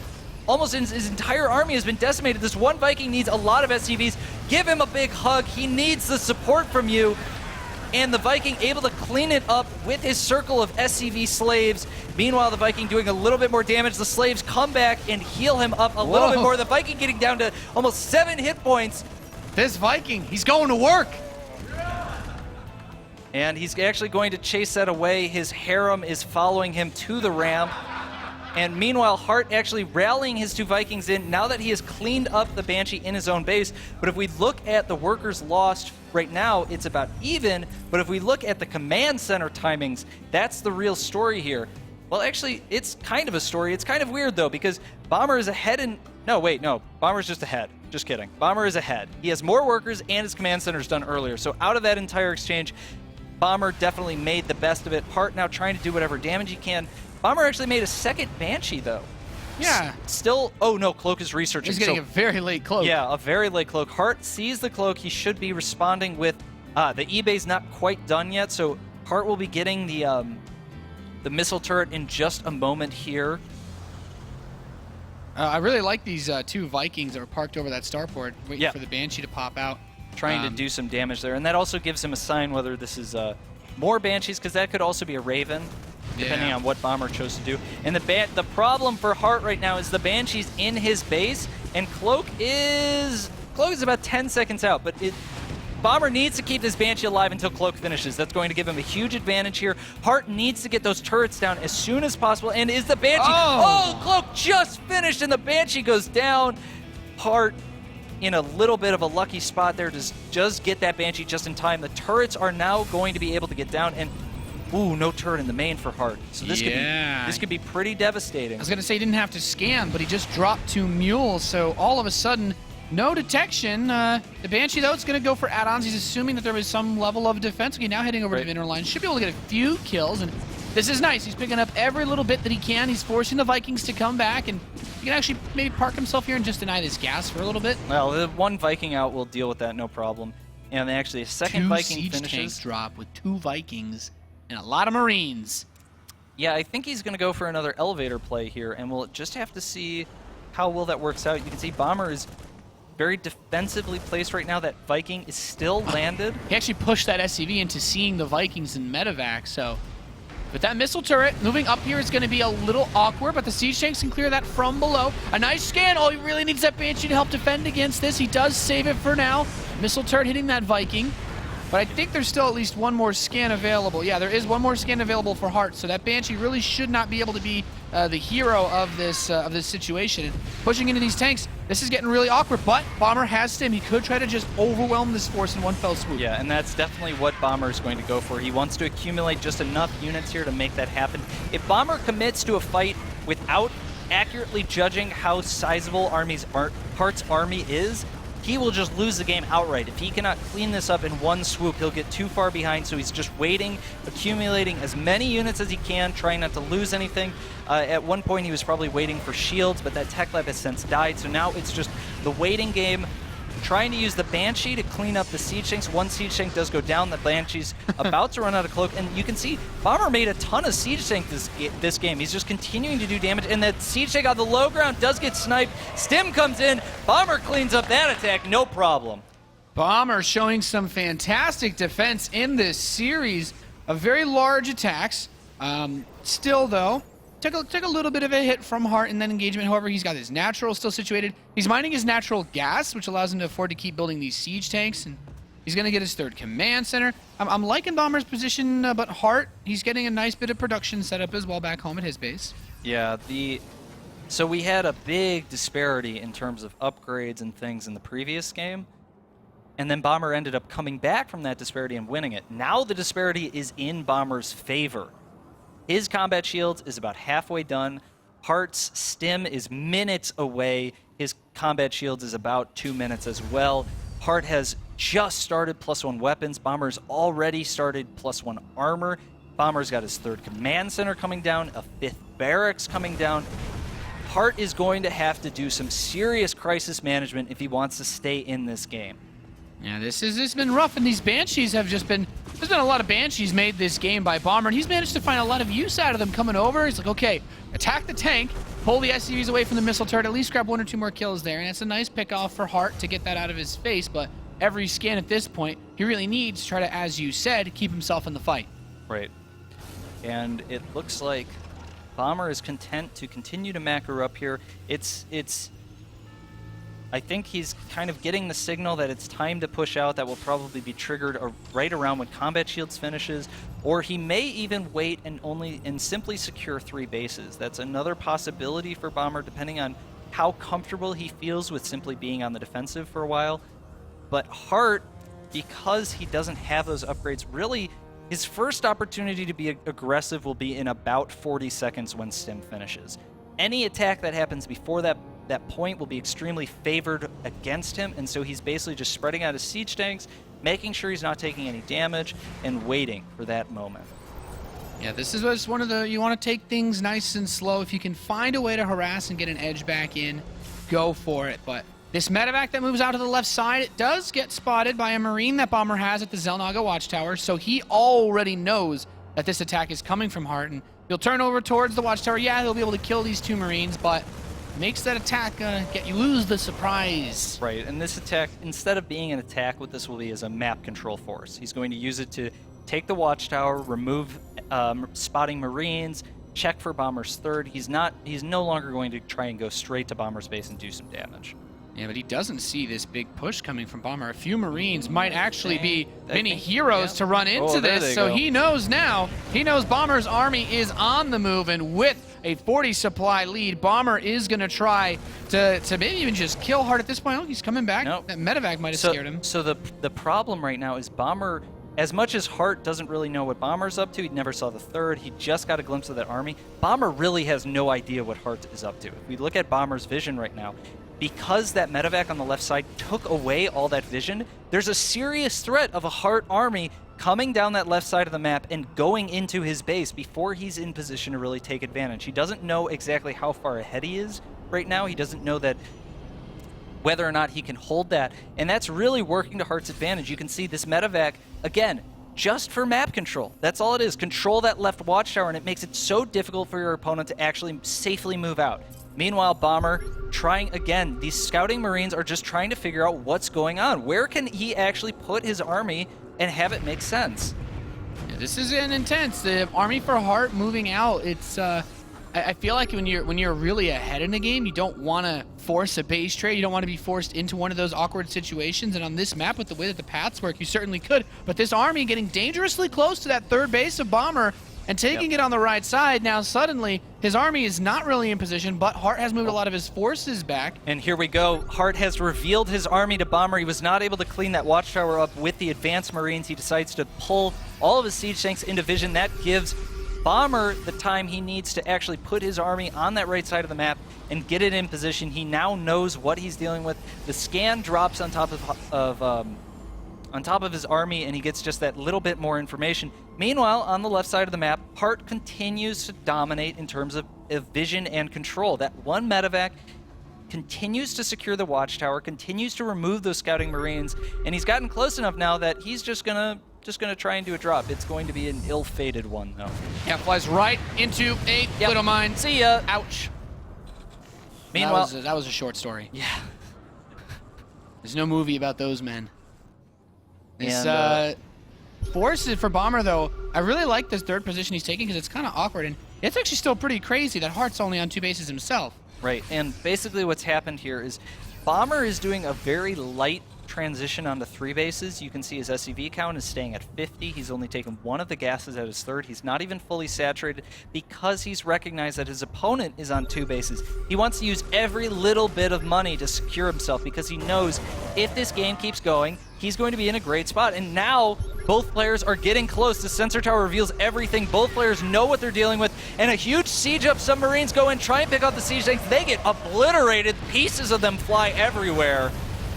his entire army has been decimated. This one Viking needs a lot of SCVs. Give him a big hug. He needs the support from you. And the Viking able to clean it up with his circle of SCV slaves. Meanwhile, the Viking doing a little bit more damage. The slaves come back and heal him up a little bit more. The Viking getting down to almost 7 hit points. This Viking, he's going to work. And he's actually going to chase that away. His harem is following him to the ramp. And meanwhile, Heart actually rallying his 2 Vikings in now that he has cleaned up the Banshee in his own base. But if we look at the workers lost right now, it's about even. But if we look at the command center timings, that's the real story here. Well, actually, it's kind of a story. It's kind of weird, though, because Bomber is ahead in... No, wait, no. Bomber's just ahead. Just kidding. Bomber is ahead. He has more workers and his command center's done earlier. So out of that entire exchange, Bomber definitely made the best of it. Heart now trying to do whatever damage he can. Bomber actually made a second Banshee, though. Yeah. Still, oh no, Cloak is researching. He's getting a very late Cloak. Yeah, a very late Cloak. Heart sees the Cloak. He should be responding with, the eBay's not quite done yet, so Heart will be getting the missile turret in just a moment here. I really like these 2 Vikings that are parked over that starport, waiting for the Banshee to pop out. Trying to do some damage there, and that also gives him a sign whether this is more Banshees, because that could also be a Raven, depending on what Bomber chose to do. And the problem for Heart right now is the Banshee's in his base, and Cloak is about 10 seconds out, but Bomber needs to keep this Banshee alive until Cloak finishes. That's going to give him a huge advantage here. Heart needs to get those turrets down as soon as possible, and is the Banshee... Oh, Cloak just finished, and the Banshee goes down. Heart in a little bit of a lucky spot there to just get that Banshee just in time. The turrets are now going to be able to get down, and ooh, no turret in the main for Hart. So this could be pretty devastating. I was going to say he didn't have to scan, but he just dropped 2 mules, so all of a sudden, no detection. The Banshee, though, it's going to go for add-ons. He's assuming that there was some level of defense. Okay, now heading over to the inner line. Should be able to get a few kills, and this is nice. He's picking up every little bit that he can. He's forcing the Vikings to come back, and he can actually maybe park himself here and just deny this gas for a little bit. Well, the 1 Viking out will deal with that, no problem. And actually, a second Viking siege finishes. Tanks drop with 2 Vikings and a lot of Marines. Yeah, I think he's going to go for another elevator play here, and we'll just have to see how well that works out. You can see Bomber is very defensively placed right now. That Viking is still landed. He actually pushed that SCV into seeing the Vikings in medevac, so... But that missile turret moving up here is going to be a little awkward, but the siege tanks can clear that from below. A nice scan. Oh, he really needs that Banshee to help defend against this. He does save it for now. Missile turret hitting that Viking. But I think there's still at least 1 more scan available. Yeah, there is 1 more scan available for Hart, so that Banshee really should not be able to be the hero of this situation. And pushing into these tanks, this is getting really awkward, but Bomber has Stim. He could try to just overwhelm this force in 1 fell swoop. Yeah, and that's definitely what Bomber is going to go for. He wants to accumulate just enough units here to make that happen. If Bomber commits to a fight without accurately judging how sizable Hart's army is, he will just lose the game outright. If he cannot clean this up in 1 swoop, he'll get too far behind, so he's just waiting, accumulating as many units as he can, trying not to lose anything. At one point, he was probably waiting for shields, but that tech lab has since died, so now it's just the waiting game, trying to use the Banshee to clean up the siege tanks. 1 siege tank does go down, the Banshee's about to run out of cloak, and you can see Bomber made a ton of siege tank this game. He's just continuing to do damage, and that siege tank on the low ground does get sniped. Stim comes in, Bomber cleans up that attack, no problem. Bomber showing some fantastic defense in this series of very large attacks. Still, though, took a little bit of a hit from Hart in that engagement. However, he's got his natural still situated. He's mining his natural gas, which allows him to afford to keep building these siege tanks, and he's going to get his 3rd command center. I'm liking Bomber's position, but Hart, he's getting a nice bit of production set up as well back home at his base. Yeah, so we had a big disparity in terms of upgrades and things in the previous game, and then Bomber ended up coming back from that disparity and winning it. Now the disparity is in Bomber's favor. His combat shields is about halfway done. Hart's Stim is minutes away. His combat shields is about 2 minutes as well. Hart has just started +1 weapons. Bomber's already started +1 armor. Bomber's got his 3rd command center coming down, a 5th barracks coming down. Hart is going to have to do some serious crisis management if he wants to stay in this game. Yeah, this has been rough, and these Banshees have just been... There's been a lot of Banshees made this game by Bomber, and he's managed to find a lot of use out of them coming over. He's like, okay, attack the tank, pull the SCVs away from the missile turret, at least grab 1 or 2 more kills there, and it's a nice pick-off for Hart to get that out of his face, but every scan at this point, he really needs to try to, as you said, keep himself in the fight. Right. And it looks like Bomber is content to continue to macro up here. I think he's kind of getting the signal that it's time to push out. That will probably be triggered right around when Combat Shields finishes, or he may even wait and simply secure 3 bases. That's another possibility for Bomber, depending on how comfortable he feels with simply being on the defensive for a while. But Hart, because he doesn't have those upgrades, really, his first opportunity to be aggressive will be in about 40 seconds when Stim finishes. Any attack that happens before that point will be extremely favored against him, and so he's basically just spreading out his siege tanks, making sure he's not taking any damage, and waiting for that moment. Yeah, this is just one of the... You want to take things nice and slow. If you can find a way to harass and get an edge back in, go for it. But this medevac that moves out to the left side, it does get spotted by a Marine that Bomber has at the Zelnaga Watchtower, so he already knows that this attack is coming from Hart, and he'll turn over towards the Watchtower. Yeah, he'll be able to kill these 2 Marines, but makes that attack you lose the surprise. Right, and this attack, instead of being an attack, what this will be is a map control force. He's going to use it to take the Watchtower, remove spotting Marines, check for Bomber's 3rd. He's no longer going to try and go straight to Bomber's base and do some damage. Yeah, but he doesn't see this big push coming from Bomber. A few Marines might actually be mini heroes to run into this, so he knows now. He knows Bomber's army is on the move, and with a 40 supply lead. Bomber is going to try to maybe even just kill Hart at this point. Oh, he's coming back. Nope. That medevac might have scared him. So the problem right now is Bomber, as much as Hart doesn't really know what Bomber's up to, he never saw the third, he just got a glimpse of that army, Bomber really has no idea what Hart is up to. If we look at Bomber's vision right now, because that medevac on the left side took away all that vision, there's a serious threat of a Hart army coming down that left side of the map and going into his base before he's in position to really take advantage. He doesn't know exactly how far ahead he is right now. He doesn't know that whether or not he can hold that, and that's really working to Hart's advantage. You can see this medevac, again, just for map control. That's all it is. Control that left watchtower, and it makes it so difficult for your opponent to actually safely move out. Meanwhile, Bomber trying again. These scouting Marines are just trying to figure out what's going on. Where can he actually put his army and have it make sense? Yeah, this is an intense. The army for Hart moving out. It's I feel like when you're really ahead in the game, you don't want to force a base trade. You don't want to be forced into one of those awkward situations. And on this map, with the way that the paths work, you certainly could. But this army getting dangerously close to that third base of Bomber and taking it on the right side. Now suddenly his army is not really in position, but Hart has moved a lot of his forces back. And here we go. Hart has revealed his army to Bomber. He was not able to clean that watchtower up with the advanced Marines. He decides to pull all of his siege tanks into vision. That gives Bomber the time he needs to actually put his army on that right side of the map and get it in position. He now knows what he's dealing with. The scan drops on top of his army, and he gets just that little bit more information. Meanwhile, on the left side of the map, Hart continues to dominate in terms of vision and control. That one medevac continues to secure the watchtower, continues to remove those scouting Marines, and he's gotten close enough now that he's just gonna try and do a drop. It's going to be an ill-fated one, though. Yeah, flies right into a little mine. See ya. Ouch. Meanwhile, that was a short story. Yeah. There's no movie about those men. This And, force for Bomber, though, I really like this third position he's taking because it's kind of awkward, and it's actually still pretty crazy that Hart's only on 2 bases himself. Right, and basically what's happened here is Bomber is doing a very light transition onto 3 bases. You can see his SCV count is staying at 50. He's only taken 1 of the gases at his third. He's not even fully saturated because he's recognized that his opponent is on 2 bases. He wants to use every little bit of money to secure himself because he knows if this game keeps going, he's going to be in a great spot. And now both players are getting close. The sensor tower reveals everything. Both players know what they're dealing with. And a huge siege up. Submarines go in, try and pick out the siege tanks. They get obliterated. Pieces of them fly everywhere.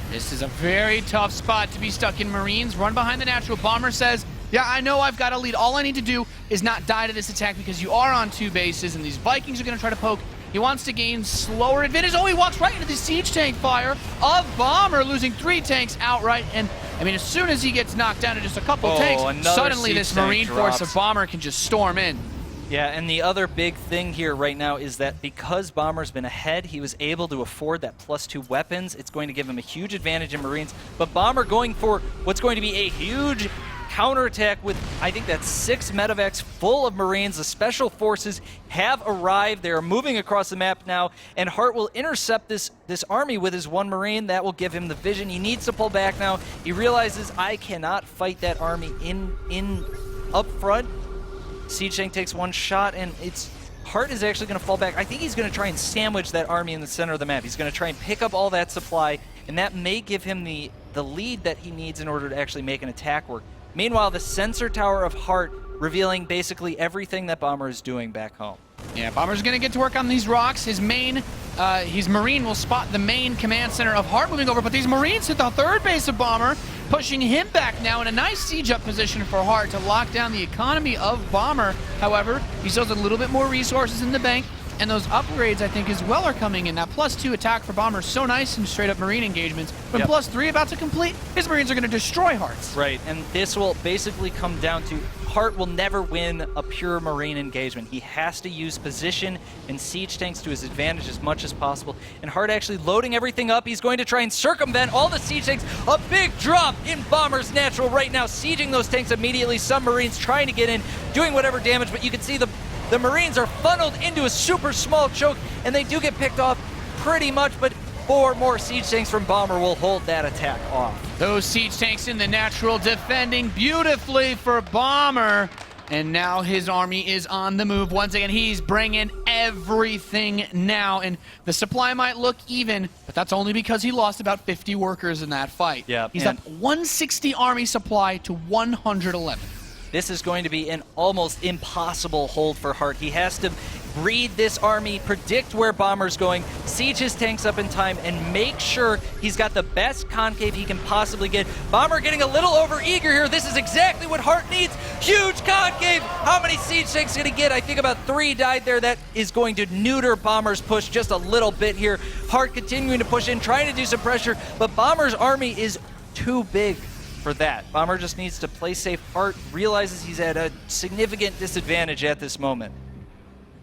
This is a very tough spot to be stuck in. Marines run behind the natural. Bomber says, yeah, I know I've got a lead. All I need to do is not die to this attack because you are on 2 bases and these Vikings are going to try to poke. He wants to gain slower advantage. Oh, he walks right into the siege tank fire of Bomber, losing 3 tanks outright. And, I mean, as soon as he gets knocked down to just a couple tanks, suddenly this Marine force of Bomber can just storm in. Yeah, and the other big thing here right now is that because Bomber's been ahead, he was able to afford that +2 weapons. It's going to give him a huge advantage in Marines. But Bomber going for what's going to be a huge counterattack with, I think that's 6 medevacs full of Marines. The special forces have arrived. They are moving across the map now, and Hart will intercept this army with his 1 Marine. That will give him the vision. He needs to pull back now. He realizes, I cannot fight that army in up front. Siege tank takes 1 shot, and Hart is actually going to fall back. I think he's going to try and sandwich that army in the center of the map. He's going to try and pick up all that supply, and that may give him the lead that he needs in order to actually make an attack work. Meanwhile, the sensor tower of Hart revealing basically everything that Bomber is doing back home. Yeah, Bomber's going to get to work on these rocks. His Marine will spot the main command center of Hart moving over, but these Marines hit the 3rd base of Bomber, pushing him back now in a nice siege up position for Hart to lock down the economy of Bomber. However, he still has a little bit more resources in the bank, and those upgrades, I think, as well are coming in. That +2 attack for Bomber is so nice in straight-up Marine engagements. When +3 about to complete, his Marines are going to destroy Hart's. Right, and this will basically come down to Hart will never win a pure Marine engagement. He has to use position and siege tanks to his advantage as much as possible. And Hart actually loading everything up. He's going to try and circumvent all the siege tanks. A big drop in Bomber's natural right now, sieging those tanks immediately. Some Marines trying to get in, doing whatever damage, but you can see the Marines are funneled into a super small choke, and they do get picked off pretty much, but 4 more siege tanks from Bomber will hold that attack off. Those siege tanks in the natural defending beautifully for Bomber. And now his army is on the move. Once again, he's bringing everything now. And the supply might look even, but that's only because he lost about 50 workers in that fight. Yeah, He's up 160 army supply to 111. This is going to be an almost impossible hold for Hart. He has to read this army, predict where Bomber's going, siege his tanks up in time, and make sure he's got the best concave he can possibly get. Bomber getting a little over-eager here. This is exactly what Hart needs. Huge concave. How many siege tanks going to get? I think about 3 died there. That is going to neuter Bomber's push just a little bit here. Hart continuing to push in, trying to do some pressure, but Bomber's army is too big for that. Bomber just needs to play safe. Hart realizes he's at a significant disadvantage at this moment.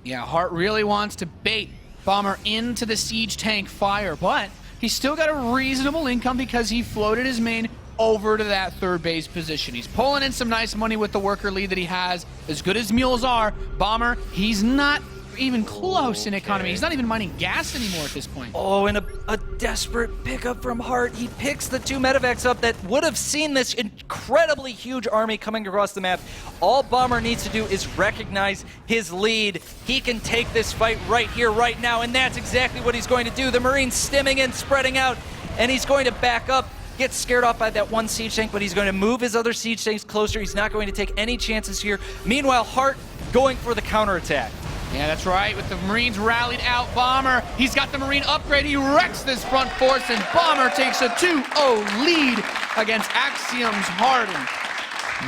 Yeah, Hart really wants to bait Bomber into the siege tank fire, but he's still got a reasonable income because he floated his main over to that third base position. He's pulling in some nice money with the worker lead that he has. As good as mules are, Bomber, he's not even close in economy. He's not even mining gas anymore at this point. Oh, and a desperate pickup from Hart. He picks the 2 medevacs up that would have seen this incredibly huge army coming across the map. All Bomber needs to do is recognize his lead. He can take this fight right here, right now, and that's exactly what he's going to do. The Marines stimming in, spreading out, and he's going to back up. Gets scared off by that 1 siege tank, but he's going to move his other siege tanks closer. He's not going to take any chances here. Meanwhile, Hart going for the counterattack. Yeah, that's right. With the Marines rallied out, Bomber, he's got the Marine upgrade. He wrecks this front force, and Bomber takes a 2-0 lead against Axiom's Harden.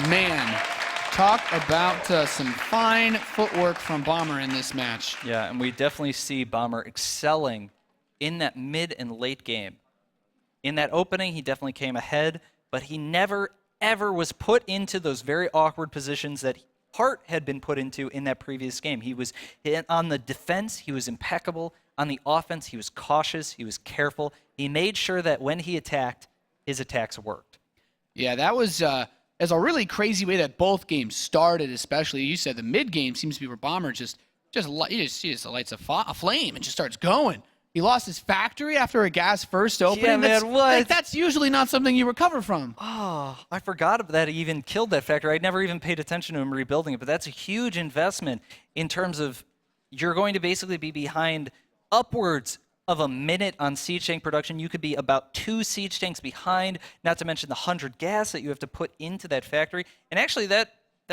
Man, talk about some fine footwork from Bomber in this match. Yeah, and we definitely see Bomber excelling in that mid and late game. In that opening, he definitely came ahead, but he never, ever was put into those very awkward positions that Hart had been put into in that previous game. He was on the defense, he was impeccable. On the offense, he was cautious, he was careful. He made sure that when he attacked, his attacks worked. Yeah, that was a really crazy way that both games started, especially. You said the mid game seems to be where Bomber just lights a flame and just starts going. He lost his factory after a gas first opening. Yeah, man, what? That's usually not something you recover from. Oh, I forgot that he even killed that factory. I never even paid attention to him rebuilding it, but that's a huge investment in terms of you're going to basically be behind upwards of a minute on siege tank production. You could be about 2 siege tanks behind, not to mention the 100 gas that you have to put into that factory. And actually, that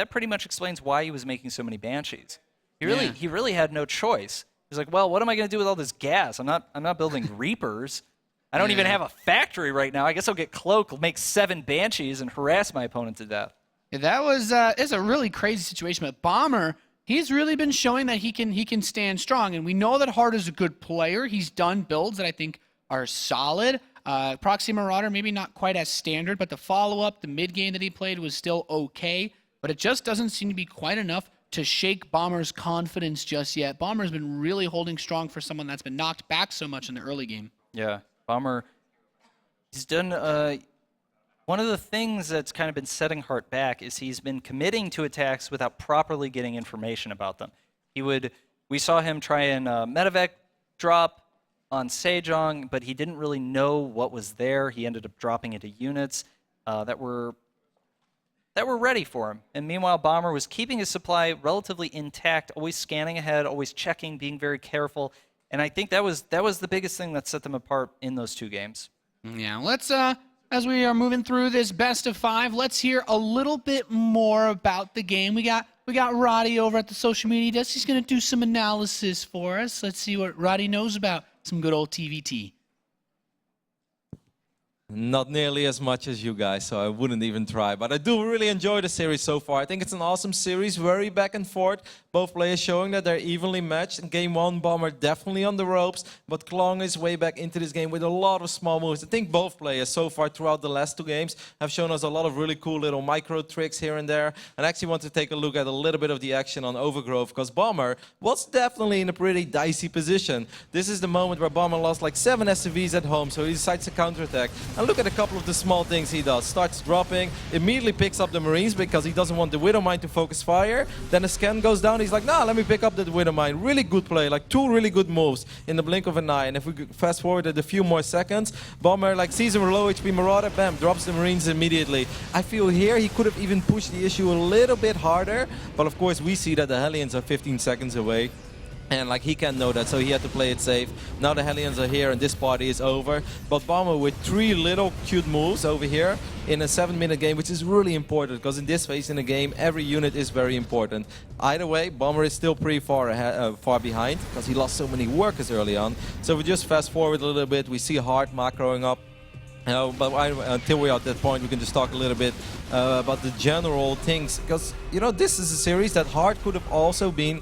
pretty much explains why he was making so many Banshees. He really had no choice. He's like, well, what am I going to do with all this gas? I'm not building Reapers. I don't even have a factory right now. I guess I'll get Cloak, make 7 Banshees, and harass my opponent to death. Yeah, that was it's a really crazy situation. But Bomber, he's really been showing that he can stand strong. And we know that Hart is a good player. He's done builds that I think are solid. Proxy Marauder, maybe not quite as standard, but the follow-up, the mid-game that he played was still okay. But it just doesn't seem to be quite enough to shake Bomber's confidence just yet. Bomber's been really holding strong for someone that's been knocked back so much in the early game. Yeah, Bomber, he's done, one of the things that's kind of been setting Hart back is he's been committing to attacks without properly getting information about them. We saw him try and medevac drop on Sejong, but he didn't really know what was there. He ended up dropping into units that were ready for him. And meanwhile, Bomber was keeping his supply relatively intact, always scanning ahead, always checking, being very careful. And I think that was the biggest thing that set them apart in those 2 games. Yeah, let's, as we are moving through this best of 5, let's hear a little bit more about the game. We got Roddy over at the social media desk. He's going to do some analysis for us. Let's see what Roddy knows about some good old TVT. Not nearly as much as you guys, so I wouldn't even try. But I do really enjoy the series so far. I think it's an awesome series, very back and forth. Both players showing that they're evenly matched. In game 1, Bomber definitely on the ropes, but Klong is way back into this game with a lot of small moves. I think both players so far throughout the last 2 games have shown us a lot of really cool little micro tricks here and there. And I actually want to take a look at a little bit of the action on Overgrowth, because Bomber was definitely in a pretty dicey position. This is the moment where Bomber lost like 7 SCVs at home, so he decides to counterattack. And look at a couple of the small things he does. Starts dropping, immediately picks up the Marines because he doesn't want the Widow Mine to focus fire. Then the scan goes down, he's like, nah, let me pick up the Widow Mine. Really good play, like 2 really good moves in the blink of an eye. And if we fast forward a few more seconds, Bomber like sees a low HP Marauder, bam, drops the Marines immediately. I feel here he could have even pushed the issue a little bit harder, but of course we see that the Hellions are 15 seconds away. And like he can't know that, so he had to play it safe. Now the Hellions are here and this party is over. But Bomber with 3 little cute moves over here in a 7-minute game, which is really important because in this phase in the game, every unit is very important. Either way, Bomber is still pretty far behind because he lost so many workers early on. So if we just fast forward a little bit, we see Hard macroing up. But until we're at that point, we can just talk a little bit about the general things. Because, you know, this is a series that Hard could have also been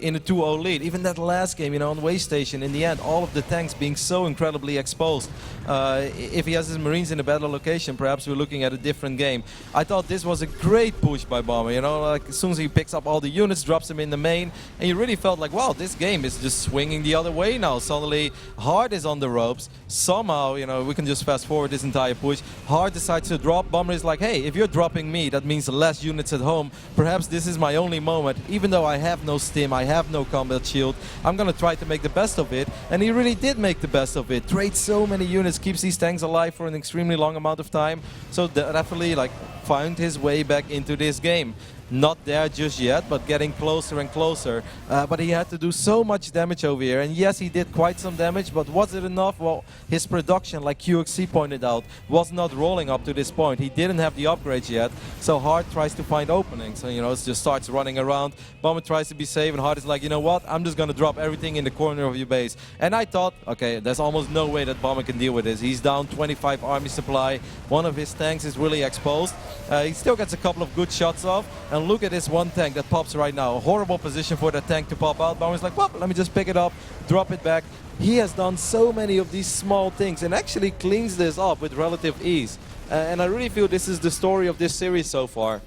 in a 2-0 lead. Even that last game, you know, on Waystation, in the end, all of the tanks being so incredibly exposed. If he has his Marines in a better location, perhaps we're looking at a different game. I thought this was a great push by Bomber, you know, like as soon as he picks up all the units, drops them in the main, and you really felt like, wow, this game is just swinging the other way now. Suddenly, Hard is on the ropes. Somehow, you know, we can just fast forward this entire push. Hard decides to drop. Bomber is like, hey, if you're dropping me, that means less units at home. Perhaps this is my only moment. Even though I have no stim, I have no combat shield, I'm gonna try to make the best of it. And he really did make the best of it. Trades so many units, keeps these tanks alive for an extremely long amount of time. So definitely like found his way back into this game. Not there just yet, but getting closer and closer. But he had to do so much damage over here. And yes, he did quite some damage, but was it enough? Well, his production, like QXC pointed out, was not rolling up to this point. He didn't have the upgrades yet, so Hard tries to find openings. So, you know, it just starts running around. Bomber tries to be safe, and Hard is like, you know what? I'm just going to drop everything in the corner of your base. And I thought, okay, there's almost no way that Bomber can deal with this. He's down 25 army supply. One of his tanks is really exposed. He still gets a couple of good shots off. And look at this one tank that pops right now. A horrible position for that tank to pop out. Bomber's like, well, let me just pick it up, drop it back. He has done so many of these small things and actually cleans this up with relative ease. And I really feel this is the story of this series so far.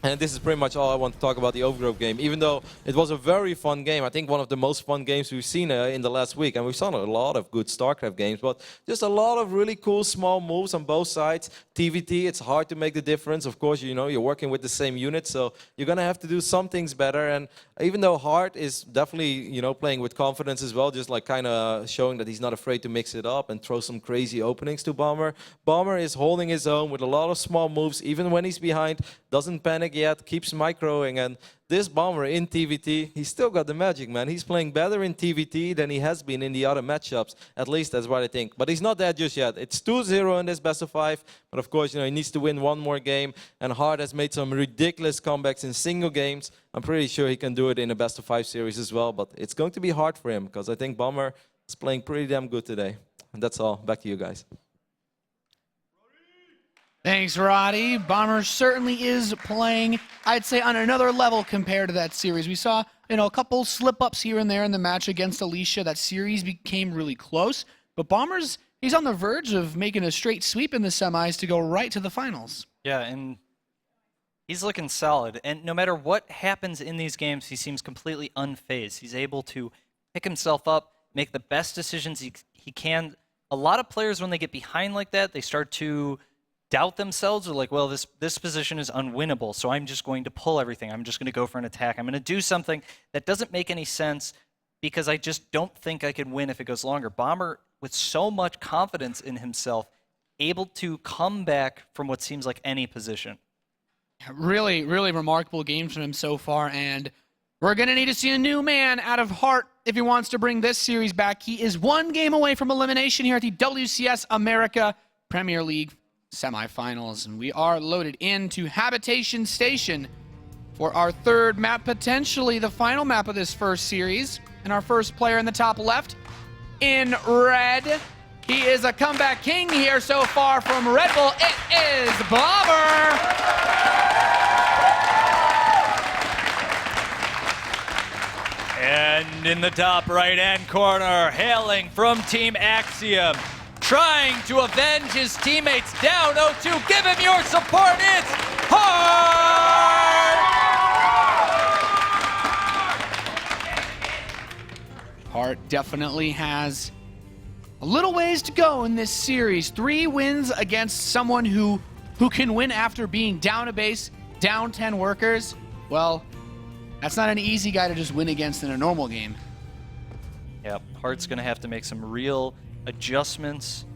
And this is pretty much all I want to talk about the Overgrowth game. Even though it was a very fun game, I think one of the most fun games we've seen in the last week. And we've seen a lot of good StarCraft games, but just a lot of really cool small moves on both sides. TVT, it's hard to make the difference. Of course, you know, you're working with the same unit, so you're going to have to do some things better. And even though Hard is definitely, you know, playing with confidence as well, just like kind of showing that he's not afraid to mix it up and throw some crazy openings to Bomber. Bomber is holding his own with a lot of small moves, even when he's behind, doesn't panic yet, keeps microing. And this Bomber in TVT, he's still got the magic, man. He's playing better in TVT than he has been in the other matchups. At least that's what I think. But he's not there just yet. It's 2-0 in this best of 5. But of course, you know, he needs to win one more game. And Hard has made some ridiculous comebacks in single games. I'm pretty sure he can do it in a best of 5 series as well. But it's going to be hard for him because I think Bomber is playing pretty damn good today. And that's all. Back to you guys. Thanks, Roddy. Bomber certainly is playing, I'd say, on another level compared to that series. We saw, you know, a couple slip-ups here and there in the match against Alicia. That series became really close. But Bomber's, he's on the verge of making a straight sweep in the semis to go right to the finals. Yeah, and he's looking solid. And no matter what happens in these games, he seems completely unfazed. He's able to pick himself up, make the best decisions he can. A lot of players, when they get behind like that, they start to doubt themselves, or like, well, this position is unwinnable, so I'm just going to pull everything. I'm just going to go for an attack. I'm going to do something that doesn't make any sense because I just don't think I can win if it goes longer. Bomber, with so much confidence in himself, able to come back from what seems like any position. Really, really remarkable games from him so far, and we're going to need to see a new man out of Heart if he wants to bring this series back. He is one game away from elimination here at the WCS America Premier League Semifinals, and we are loaded into Habitation Station for our third map, potentially the final map of this first series. And our first player in the top left, in red, he is a comeback king here so far from Red Bull. It is Bomber! And in the top right-hand corner, hailing from Team Axiom, trying to avenge his teammates down 0-2. Give him your support. It's Hard! Hart definitely has a little ways to go in this series. 3 wins against someone who can win after being down a base, down 10 workers. Well, that's not an easy guy to just win against in a normal game. Yep, Hart's going to have to make some real adjustments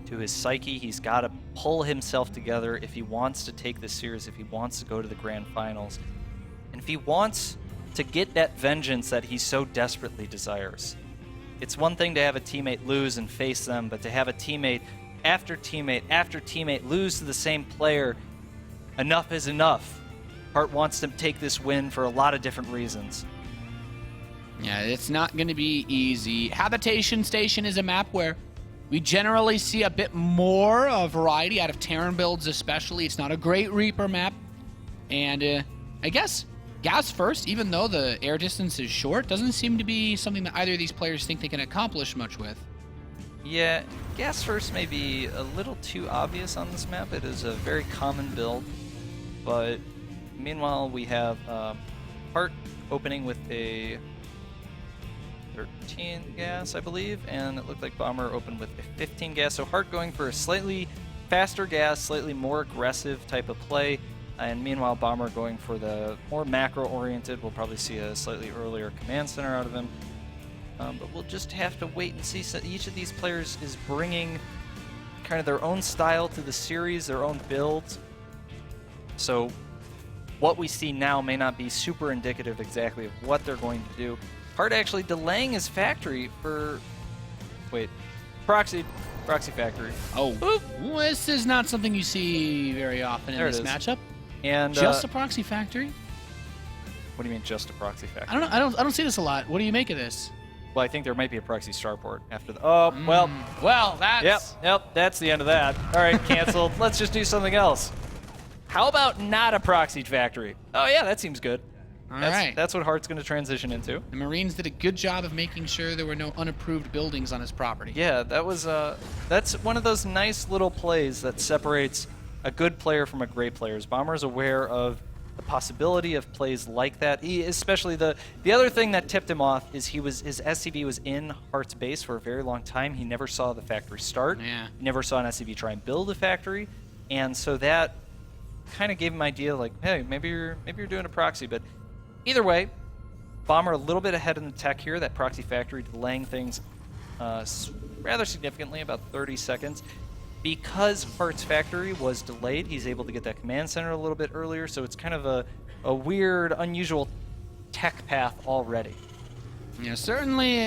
to his psyche. He's got to pull himself together if he wants to take this series, if he wants to go to the grand finals, and if he wants to get that vengeance that he so desperately desires. It's one thing to have a teammate lose and face them, but to have a teammate after teammate after teammate lose to the same player, enough is enough. Hart wants to take this win for a lot of different reasons. Yeah, it's not going to be easy. Habitation Station is a map where we generally see a bit more variety out of Terran builds especially. It's not a great Reaper map. And I guess gas first, even though the air distance is short, doesn't seem to be something that either of these players think they can accomplish much with. Yeah, gas first may be a little too obvious on this map. It is a very common build, but meanwhile we have Hart opening with a 13 gas, I believe, and it looked like Bomber opened with a 15 gas. So Hart going for a slightly faster gas, slightly more aggressive type of play, and meanwhile Bomber going for the more macro-oriented. We'll probably see a slightly earlier command center out of him, but we'll just have to wait and see. So each of these players is bringing kind of their own style to the series, their own builds. So what we see now may not be super indicative exactly of what they're going to do. Hart actually delaying his factory for, proxy factory. Oh, this is not something you see very often in this matchup. And just a proxy factory? What do you mean just a proxy factory? I don't know. I don't see this a lot. What do you make of this? Well, I think there might be a proxy starport after the. Oh, well, that's. Yep. That's the end of that. All right, canceled. Let's just do something else. How about not a proxy factory? Oh yeah, that seems good. All right. That's what Hart's going to transition into. The Marines did a good job of making sure there were no unapproved buildings on his property. Yeah, that was that's one of those nice little plays that separates a good player from a great player. Bomber's aware of the possibility of plays like that. Especially the other thing that tipped him off is his SCV was in Hart's base for a very long time. He never saw the factory start. Yeah. He never saw an SCV try and build a factory, and so that kind of gave him an idea like, hey, maybe you're doing a proxy, but. Either way, Bomber a little bit ahead in the tech here. That proxy factory delaying things rather significantly, about 30 seconds. Because Hart's factory was delayed, he's able to get that command center a little bit earlier, so it's kind of a weird, unusual tech path already. Yeah, certainly.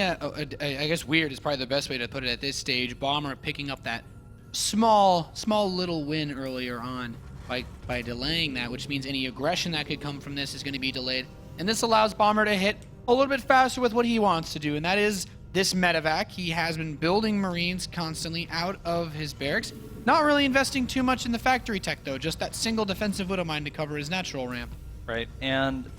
I guess weird is probably the best way to put it at this stage. Bomber picking up that small little win earlier on. By delaying that, which means any aggression that could come from this is going to be delayed. And this allows Bomber to hit a little bit faster with what he wants to do, and that is this medevac. He has been building Marines constantly out of his barracks. Not really investing too much in the factory tech, though. Just that single defensive Widow Mine to cover his natural ramp. Right, and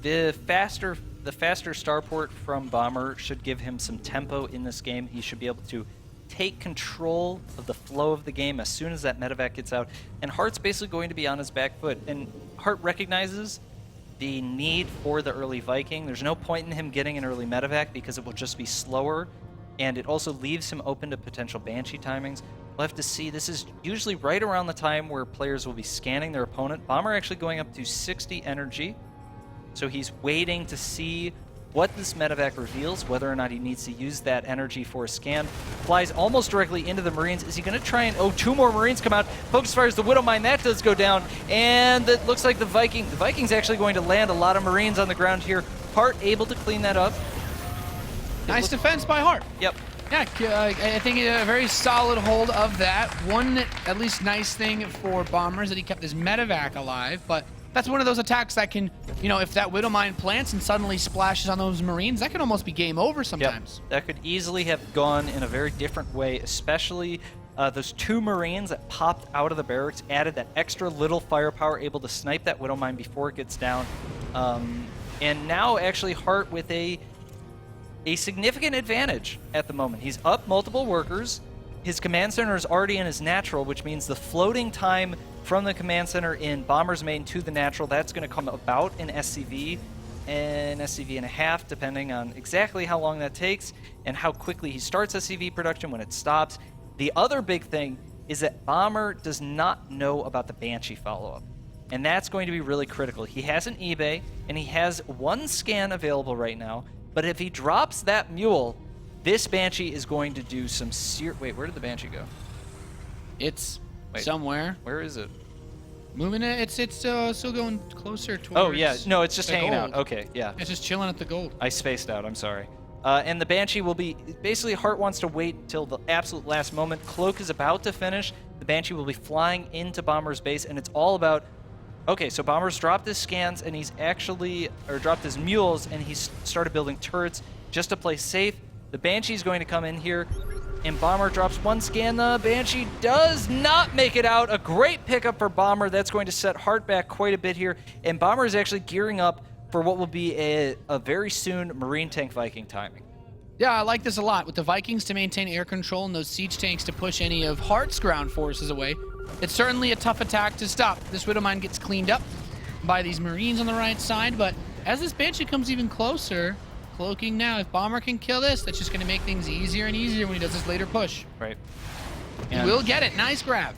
the faster starport from Bomber should give him some tempo in this game. He should be able to take control of the flow of the game as soon as that medevac gets out. And Hart's basically going to be on his back foot. And Hart recognizes the need for the early Viking. There's no point in him getting an early medevac because it will just be slower. And it also leaves him open to potential Banshee timings. We'll have to see. This is usually right around the time where players will be scanning their opponent. Bomber actually going up to 60 energy. So he's waiting to see what this medevac reveals, whether or not he needs to use that energy for a scan. Flies almost directly into the Marines. Is he going to try and... Oh, 2 more Marines come out. Focus fires the Widow Mine. That does go down. And it looks like the Viking's actually going to land a lot of Marines on the ground here. Hart able to clean that up. Nice defense by Hart. Yep. Yeah, I think a very solid hold of that. One, at least, nice thing for Bomber is that he kept his medevac alive, but that's one of those attacks that can, if that Widow Mine plants and suddenly splashes on those Marines, that can almost be game over sometimes. Yep. That could easily have gone in a very different way, especially those 2 Marines that popped out of the barracks, added that extra little firepower, able to snipe that Widow Mine before it gets down. And now, actually, Hart with a significant advantage at the moment. He's up multiple workers. His command center is already in his natural, which means the floating time from the command center in Bomber's main to the natural, that's going to come about in SCV. an SCV and a half, depending on exactly how long that takes and how quickly he starts SCV production when it stops. The other big thing is that Bomber does not know about the Banshee follow-up. And that's going to be really critical. He has an eBay, and he has one scan available right now, but if he drops that Mule, this Banshee is going to do some Wait, where did the Banshee go? It's Wait. somewhere. Where is it? Moving it. It's still going closer towards. Oh, yeah. No, it's just the hanging out. gold. Okay, yeah. It's just chilling at the gold. I spaced out. I'm sorry. And the Banshee will be... Basically, Hart wants to wait till the absolute last moment. Cloak is about to finish. The Banshee will be flying into Bomber's base, and it's all about... Okay, so Bomber's dropped his scans, and he's actually... Or dropped his mules, and he's started building turrets just to play safe. The Banshee's going to come in here, and Bomber drops one scan. The Banshee does not make it out. A great pickup for Bomber. That's going to set Hart back quite a bit here. And Bomber is actually gearing up for what will be a very soon Marine Tank Viking timing. Yeah, I like this a lot. With the Vikings to maintain air control and those siege tanks to push any of Hart's ground forces away, it's certainly a tough attack to stop. This Widowmine gets cleaned up by these Marines on the right side, but as this Banshee comes even closer, cloaking now, if Bomber can kill this, that's just going to make things easier and easier when he does his later push. Right. He will get it. Nice grab.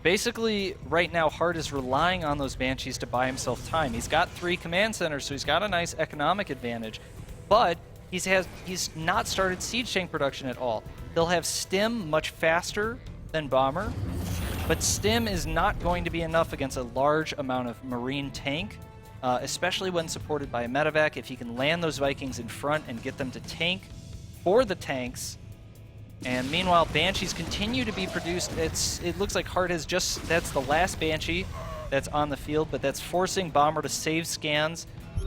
Basically, right now, Hart is relying on those Banshees to buy himself time. He's got 3 command centers, so he's got a nice economic advantage, but he's not started siege tank production at all. They'll have Stim much faster than Bomber, but Stim is not going to be enough against a large amount of Marine tank, especially when supported by a medevac. If he can land those Vikings in front and get them to tank for the tanks. And meanwhile, Banshees continue to be produced. It looks like Hart has that's the last Banshee that's on the field, but that's forcing Bomber to save scans.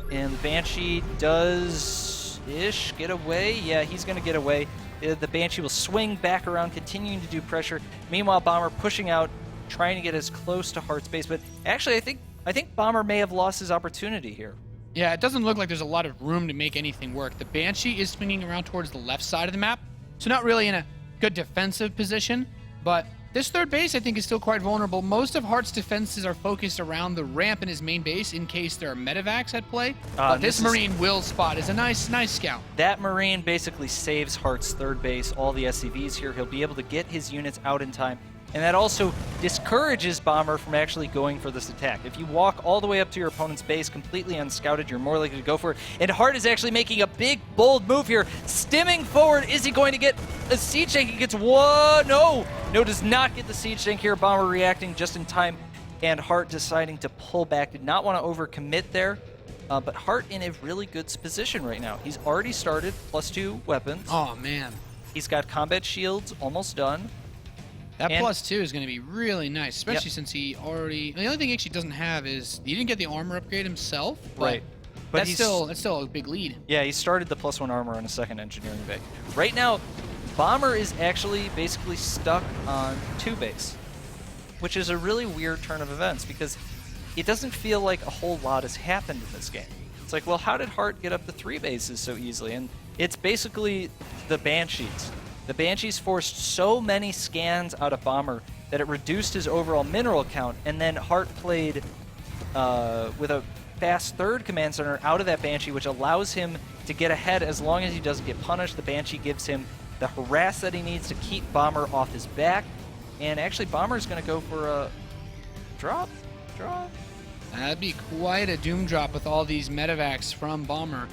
And the Banshee does-ish get away. Yeah, he's going to get away. The Banshee will swing back around, continuing to do pressure. Meanwhile, Bomber pushing out, trying to get as close to Hart's base. But actually, I think Bomber may have lost his opportunity here. Yeah, it doesn't look like there's a lot of room to make anything work. The Banshee is swinging around towards the left side of the map, so not really in a good defensive position, but this third base I think is still quite vulnerable. Most of Hart's defenses are focused around the ramp in his main base in case there are medevacs at play, but this Marine will spot is a nice scout. That Marine basically saves Hart's third base, all the SCVs here. He'll be able to get his units out in time, and that also discourages Bomber from actually going for this attack. If you walk all the way up to your opponent's base completely unscouted, you're more likely to go for it. And Hart is actually making a big, bold move here. Stimming forward. Is he going to get a siege tank? He gets one. No, does not get the siege tank here. Bomber reacting just in time. And Hart deciding to pull back. Did not want to overcommit there. But Hart in a really good position right now. He's already started +2 weapons. Oh, man. He's got combat shields almost done. That +2 is going to be really nice, especially since he already... The only thing he actually doesn't have is... He didn't get the armor upgrade himself, but that's still a big lead. Yeah, he started the +1 armor on a second engineering bay. Right now, Bomber is actually basically stuck on 2 base, which is a really weird turn of events because it doesn't feel like a whole lot has happened in this game. It's like, well, how did Hart get up to 3 bases so easily? And it's basically the Banshees. The Banshees forced so many scans out of Bomber that it reduced his overall mineral count, and then Hart played with a fast third command center out of that Banshee, which allows him to get ahead as long as he doesn't get punished. The Banshee gives him the harass that he needs to keep Bomber off his back, and actually Bomber's going to go for a drop? That'd be quite a doom drop with all these medevacs from Bomber.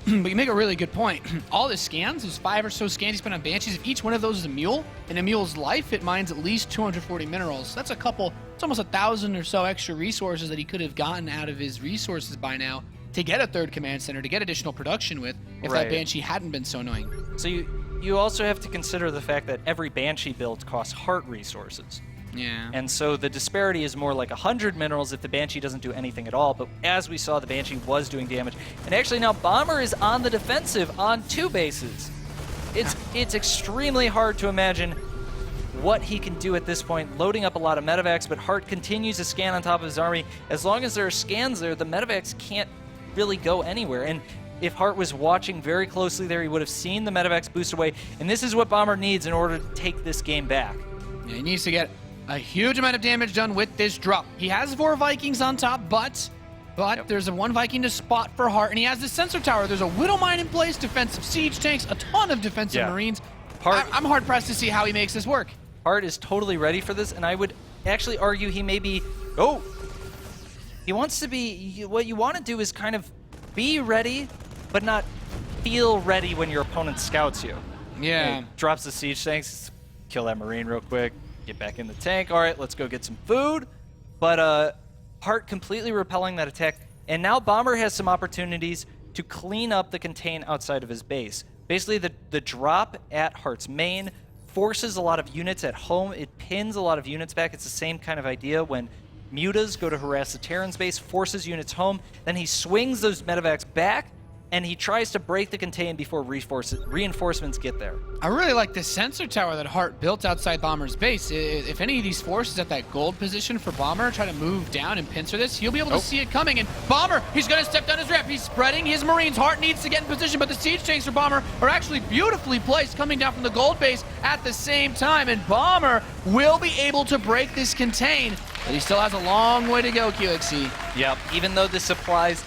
But you make a really good point. All the scans, those 5 or so scans he spent on Banshees, if each one of those is a mule, in a mule's life, it mines at least 240 minerals. That's it's almost 1,000 or so extra resources that he could have gotten out of his resources by now to get a third command center, to get additional production with, if that Banshee hadn't been so annoying. So you also have to consider the fact that every Banshee build costs Hart resources. Yeah. And so the disparity is more like 100 minerals if the Banshee doesn't do anything at all. But as we saw, the Banshee was doing damage. And actually now Bomber is on the defensive on 2 bases. It's extremely hard to imagine what he can do at this point, loading up a lot of medevacs, but Hart continues to scan on top of his army. As long as there are scans there, the medevacs can't really go anywhere. And if Hart was watching very closely there, he would have seen the medevacs boost away. And this is what Bomber needs in order to take this game back. Yeah, he needs to get a huge amount of damage done with this drop. He has 4 Vikings on top, but But there's a one Viking to spot for Heart, and he has the sensor tower. There's a Widow Mine in place, defensive siege tanks, a ton of defensive Marines. I'm hard-pressed to see how he makes this work. Heart is totally ready for this, and I would actually argue he may be... Oh! He wants to be... What you want to do is kind of be ready, but not feel ready when your opponent scouts you. Yeah. He drops the siege tanks, kill that Marine real quick, get back in the tank. All right, let's go get some food. But Heart completely repelling that attack, and now Bomber has some opportunities to clean up the contain outside of his base. Basically, the drop at Heart's main forces a lot of units at home. It pins a lot of units back. It's the same kind of idea when mutas go to harass the Terran's base, forces units home, then he swings those medevacs back, and he tries to break the contain before reinforcements get there. I really like the sensor tower that Heart built outside Bomber's base. If any of these forces at that gold position for Bomber try to move down and pincer this, he'll be able to see it coming. And Bomber, he's going to step down his ramp. He's spreading his Marines. Heart needs to get in position, but the siege tanks for Bomber are actually beautifully placed coming down from the gold base at the same time. And Bomber will be able to break this contain, but he still has a long way to go, QXC. Yep, even though the supplies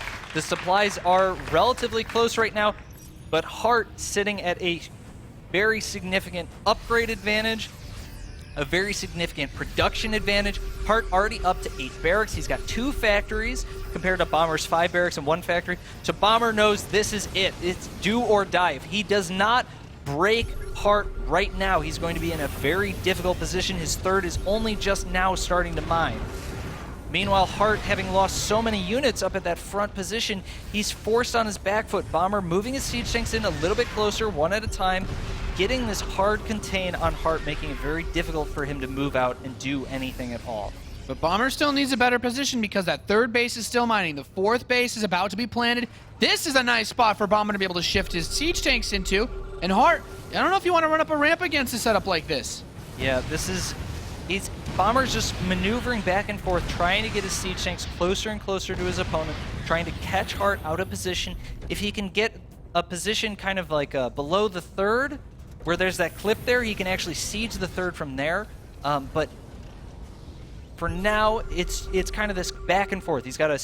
are relatively close right now, but Heart sitting at a very significant upgrade advantage, a very significant production advantage. Heart already up to 8 barracks. He's got 2 factories compared to Bomber's 5 barracks and 1 factory. So Bomber knows this is it. It's do or die. If he does not break Heart right now, he's going to be in a very difficult position. His third is only just now starting to mine. Meanwhile, Heart, having lost so many units up at that front position, he's forced on his back foot. Bomber moving his siege tanks in a little bit closer, one at a time, getting this hard contain on Heart, making it very difficult for him to move out and do anything at all. But Bomber still needs a better position because that third base is still mining. The fourth base is about to be planted. This is a nice spot for Bomber to be able to shift his siege tanks into. And Heart, I don't know if you want to run up a ramp against a setup like this. Yeah, this is... Bomber's just maneuvering back and forth, trying to get his siege tanks closer and closer to his opponent, trying to catch Heart out of position. If he can get a position kind of like below the third, where there's that clip there, he can actually siege the third from there. But for now, it's kind of this back and forth. He's got to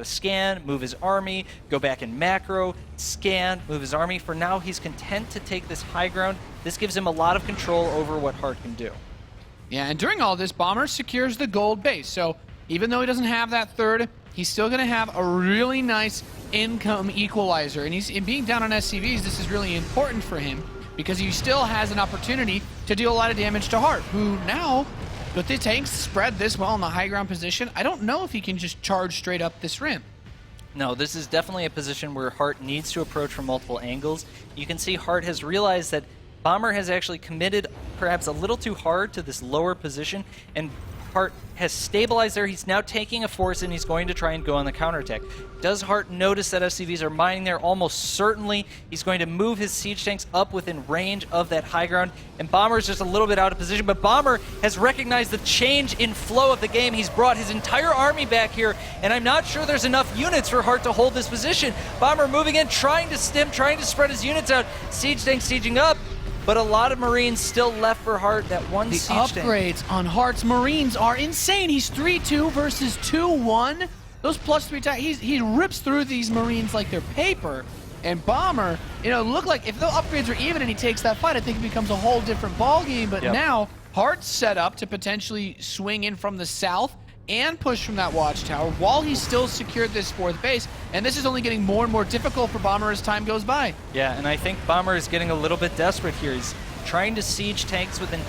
scan, move his army, go back in macro, scan, move his army. For now, he's content to take this high ground. This gives him a lot of control over what Heart can do. Yeah, and during all this, Bomber secures the gold base. So even though he doesn't have that third, he's still going to have a really nice income equalizer. And in being down on SCVs, this is really important for him because he still has an opportunity to deal a lot of damage to Heart, who now, with the tanks spread this well in the high ground position, I don't know if he can just charge straight up this ramp. No, this is definitely a position where Heart needs to approach from multiple angles. You can see Heart has realized that Bomber has actually committed perhaps a little too hard to this lower position, and Heart has stabilized there. He's now taking a force, and he's going to try and go on the counterattack. Does Heart notice that SCVs are mining there? Almost certainly. He's going to move his siege tanks up within range of that high ground, and Bomber is just a little bit out of position, but Bomber has recognized the change in flow of the game. He's brought his entire army back here, and I'm not sure there's enough units for Heart to hold this position. Bomber moving in, trying to stem, trying to spread his units out. Siege tank sieging up. But a lot of Marines still left for Heart. That one the siege upgrades tank. on Heart's Marines are insane. He's 3-2 versus 2-1. Those +3 attacks, he rips through these Marines like they're paper. And Bomber, look like if the upgrades are even and he takes that fight, I think it becomes a whole different ballgame. But now Heart's set up to potentially swing in from the south and push from that watchtower while he's still secured this fourth base. And this is only getting more and more difficult for Bomber as time goes by. Yeah, and I think Bomber is getting a little bit desperate here. He's trying to siege tanks within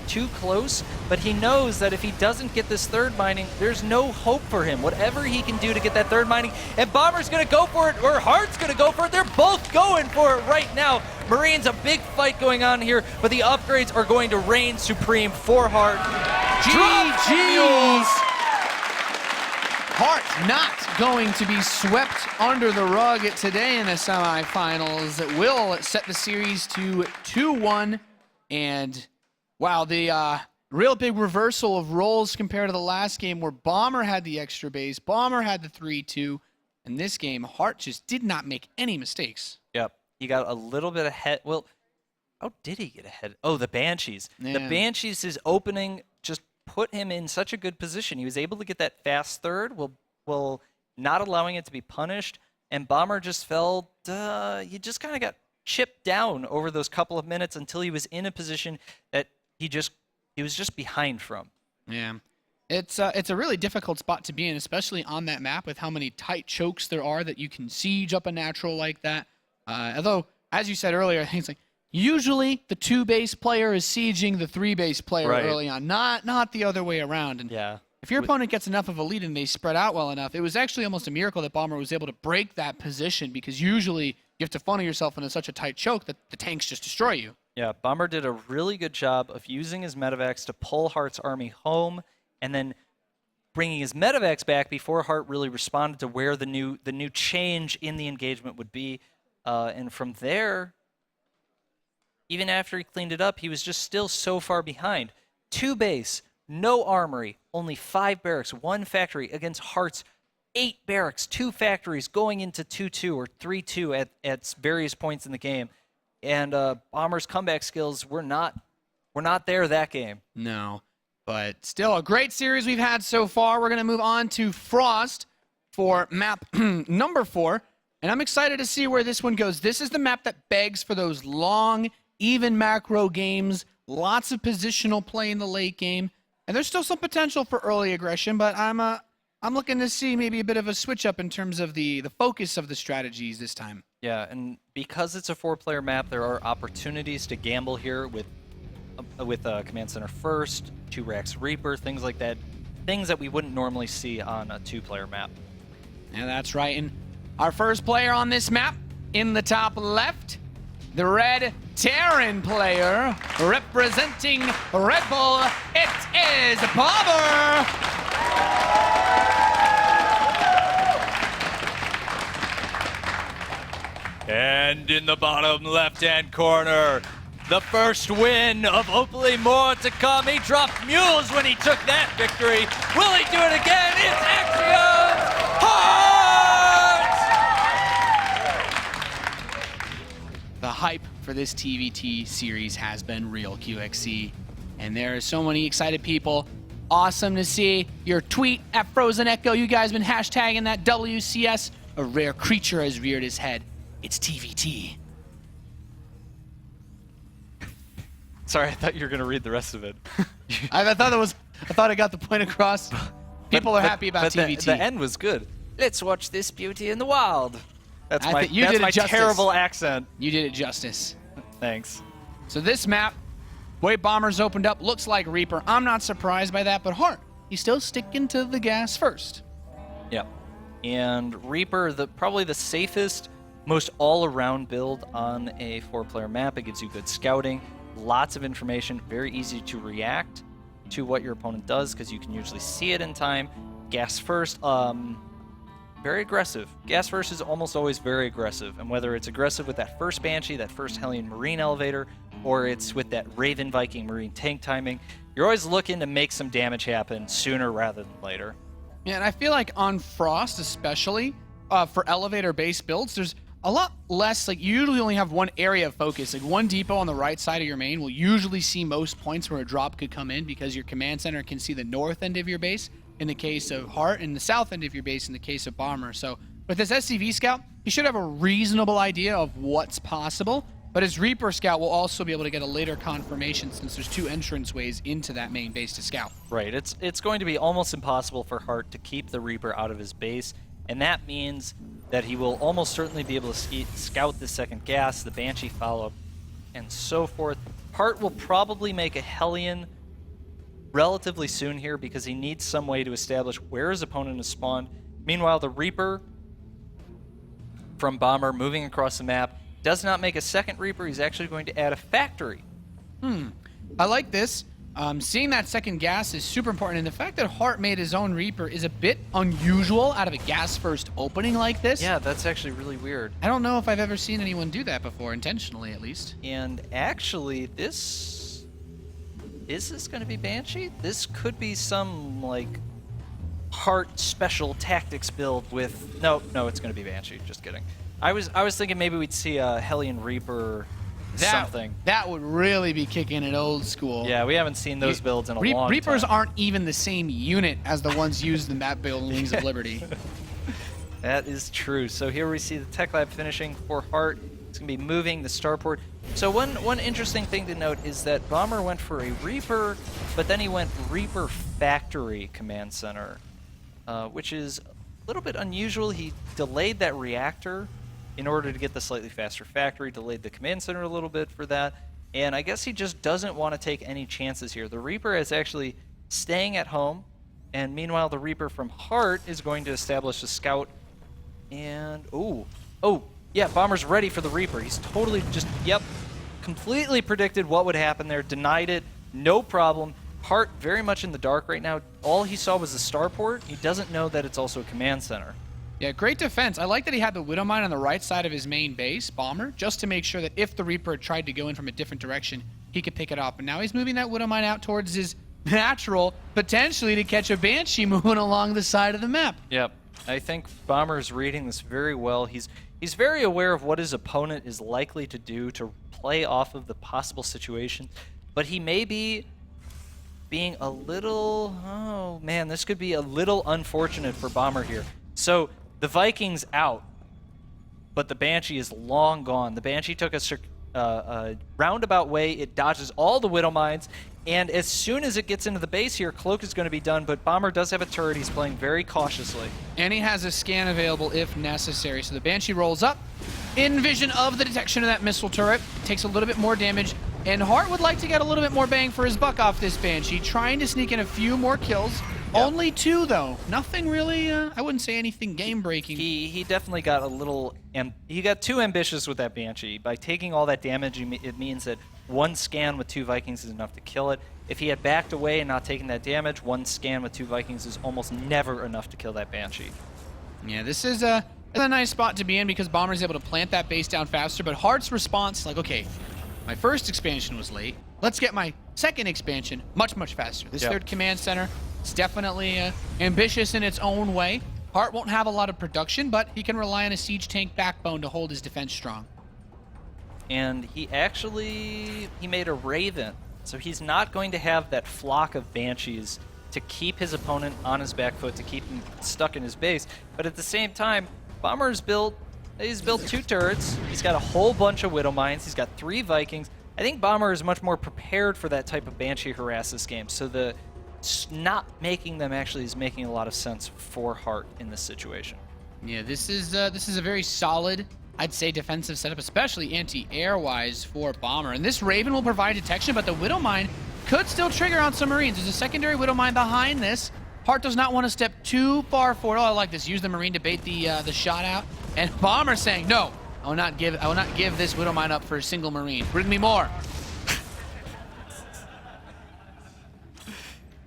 too close, but he knows that if he doesn't get this third mining, there's no hope for him. Whatever he can do to get that third mining, and Bomber's going to go for it, or Heart's going to go for it. They're both going for it right now. Marines, a big fight going on here, but the upgrades are going to reign supreme for Heart. GG's! Heart not going to be swept under the rug today in the semifinals. It will set the series to 2-1. And wow, the real big reversal of roles compared to the last game where Bomber had the extra base, Bomber had the 3-2. In this game, Heart just did not make any mistakes. Yep, he got a little bit ahead. Well, how did he get ahead? Oh, the Banshees. Yeah. The Banshees' opening just put him in such a good position. He was able to get that fast third. Will not allowing it to be punished, and Bomber just felt he just kind of got chipped down over those couple of minutes until he was in a position that he was just behind from. Yeah. It's a really difficult spot to be in, especially on that map with how many tight chokes there are that you can siege up a natural like that. Although, as you said earlier, I think it's like usually the 2-base player is sieging the 3-base player early on, not the other way around. And Yeah. if your opponent gets enough of a lead and they spread out well enough, it was actually almost a miracle that Bomber was able to break that position, because usually you have to funnel yourself into such a tight choke that the tanks just destroy you. Yeah, Bomber did a really good job of using his medevacs to pull Heart's army home, and then bringing his medevacs back before Hart really responded to where the new change in the engagement would be. And from there, even after he cleaned it up, he was just still so far behind. 2 base, no armory, only 5 barracks, 1 factory against Heart's 8 barracks, 2 factories going into 2-2 or 3-2 at various points in the game. And Bomber's comeback skills were not there that game. No. But still a great series we've had so far. We're going to move on to Frost for map number 4. And I'm excited to see where this one goes. This is the map that begs for those long, even macro games, lots of positional play in the late game. And there's still some potential for early aggression, but I'm looking to see maybe a bit of a switch up in terms of the focus of the strategies this time. Yeah, and because it's a 4-player map, there are opportunities to gamble here with Command Center First, 2 racks Reaper, things like that. Things that we wouldn't normally see on a 2-player map. Yeah, that's right. And our first player on this map, in the top left, the red Terran player, representing Red Bull, it is Bomber! And in the bottom left-hand corner, the first win of hopefully more to come. He dropped mules when he took that victory. Will he do it again? It's Axion's Heart! The hype for this TVT series has been real, QXC. And there are so many excited people. Awesome to see your tweet at Frozen Echo. You guys have been hashtagging that WCS. A rare creature has reared his head. It's TVT. Sorry, I thought you were going to read the rest of it. I thought I got the point across. People are happy about TVT. The end was good. Let's watch this beauty in the wild. That's I my, think you that's did it my justice. terrible accent. You did it justice. Thanks. So this map, way Bombers opened up, looks like Reaper. I'm not surprised by that, but Hart, he's still sticking to the gas first. Yep. And Reaper, probably the safest, most all-around build on a 4-player map. It gives you good scouting, lots of information, very easy to react to what your opponent does because you can usually see it in time. Gas first, very aggressive. Gas first is almost always very aggressive, and whether it's aggressive with that first Banshee, that first Hellion Marine elevator, or it's with that Raven Viking Marine tank timing, you're always looking to make some damage happen sooner rather than later. Yeah, and I feel like on Frost especially, for elevator-based builds, there's a lot less, like you usually only have one area of focus. Like one depot on the right side of your main will usually see most points where a drop could come in because your command center can see the north end of your base in the case of Hart and the south end of your base in the case of Bomber. So with this SCV scout, he should have a reasonable idea of what's possible, but his Reaper scout will also be able to get a later confirmation since there's 2 entrance ways into that main base to scout. Right, it's going to be almost impossible for Hart to keep the Reaper out of his base, and that means that he will almost certainly be able to scout the second gas, the Banshee follow-up, and so forth. Hart will probably make a Hellion relatively soon here because he needs some way to establish where his opponent is spawned. Meanwhile, the Reaper from Bomber moving across the map does not make a second Reaper. He's actually going to add a factory. I like this. Seeing that second gas is super important, and the fact that Hart made his own Reaper is a bit unusual out of a gas first opening like this. Yeah, that's actually really weird. I don't know if I've ever seen anyone do that before, intentionally at least. And actually, is this going to be Banshee? This could be some, like, Hart special tactics build with... No, it's going to be Banshee. Just kidding. I was thinking maybe we'd see a Hellion Reaper something. That would really be kicking it old school. Yeah, we haven't seen those builds in a long Reapers time. aren't even the same unit as the ones used in that build in Wings of Liberty. That is true. So here we see the Tech Lab finishing for Heart. It's going to be moving the starport. So one interesting thing to note is that Bomber went for a Reaper, but then he went Reaper Factory Command Center, which is a little bit unusual. He delayed that reactor in order to get the slightly faster factory, delayed the Command Center a little bit for that, and I guess he just doesn't want to take any chances here. The Reaper is actually staying at home, and meanwhile the Reaper from Heart is going to establish a scout. And, oh, yeah, Bomber's ready for the Reaper. He's totally just, completely predicted what would happen there, denied it, no problem. Heart very much in the dark right now. All he saw was the starport. He doesn't know that it's also a command center. Yeah, great defense. I like that he had the Widow Mine on the right side of his main base, Bomber, just to make sure that if the Reaper tried to go in from a different direction, he could pick it up. And now he's moving that Widow Mine out towards his natural, potentially to catch a Banshee moving along the side of the map. Yep. I think Bomber's reading this very well. He's very aware of what his opponent is likely to do to play off of the possible situation, but he may be being a little, oh man, this could be a little unfortunate for Bomber here. So the Vikings out, but the Banshee is long gone. The Banshee took a roundabout way. It dodges all the Widow Mines, and as soon as it gets into the base here, Cloak is going to be done, but Bomber does have a turret. He's playing very cautiously. And he has a scan available if necessary. So the Banshee rolls up in vision of the detection of that missile turret. Takes a little bit more damage. And Hart would like to get a little bit more bang for his buck off this Banshee, trying to sneak in a few more kills. Yep. Only 2, though. Nothing really, I wouldn't say anything game-breaking. He definitely got a little, he got too ambitious with that Banshee. By taking all that damage, it means that 1 scan with 2 Vikings is enough to kill it. If he had backed away and not taken that damage, 1 scan with 2 Vikings is almost never enough to kill that Banshee. Yeah, this is a nice spot to be in because Bomber's able to plant that base down faster, but Hart's response, like, okay, my first expansion was late. Let's get my second expansion much, much faster. This third command center is definitely ambitious in its own way. Hart won't have a lot of production, but he can rely on a siege tank backbone to hold his defense strong. And he made a Raven, so he's not going to have that flock of Banshees to keep his opponent on his back foot, to keep him stuck in his base. But at the same time, Bomber's built 2 turrets. He's got a whole bunch of Widow Mines. He's got 3 Vikings. I think Bomber is much more prepared for that type of Banshee harass this game. So the not making them actually is making a lot of sense for Hart in this situation. Yeah, this is a very solid, I'd say, defensive setup, especially anti-air wise for Bomber. And this Raven will provide detection, but the Widow Mine could still trigger on some Marines. There's a secondary Widow Mine behind this. Hart does not want to step too far forward. Oh, I like this. Use the Marine to bait the shot out. And Bomber saying, no, I will not give this Widow Mine up for a single Marine. Bring me more.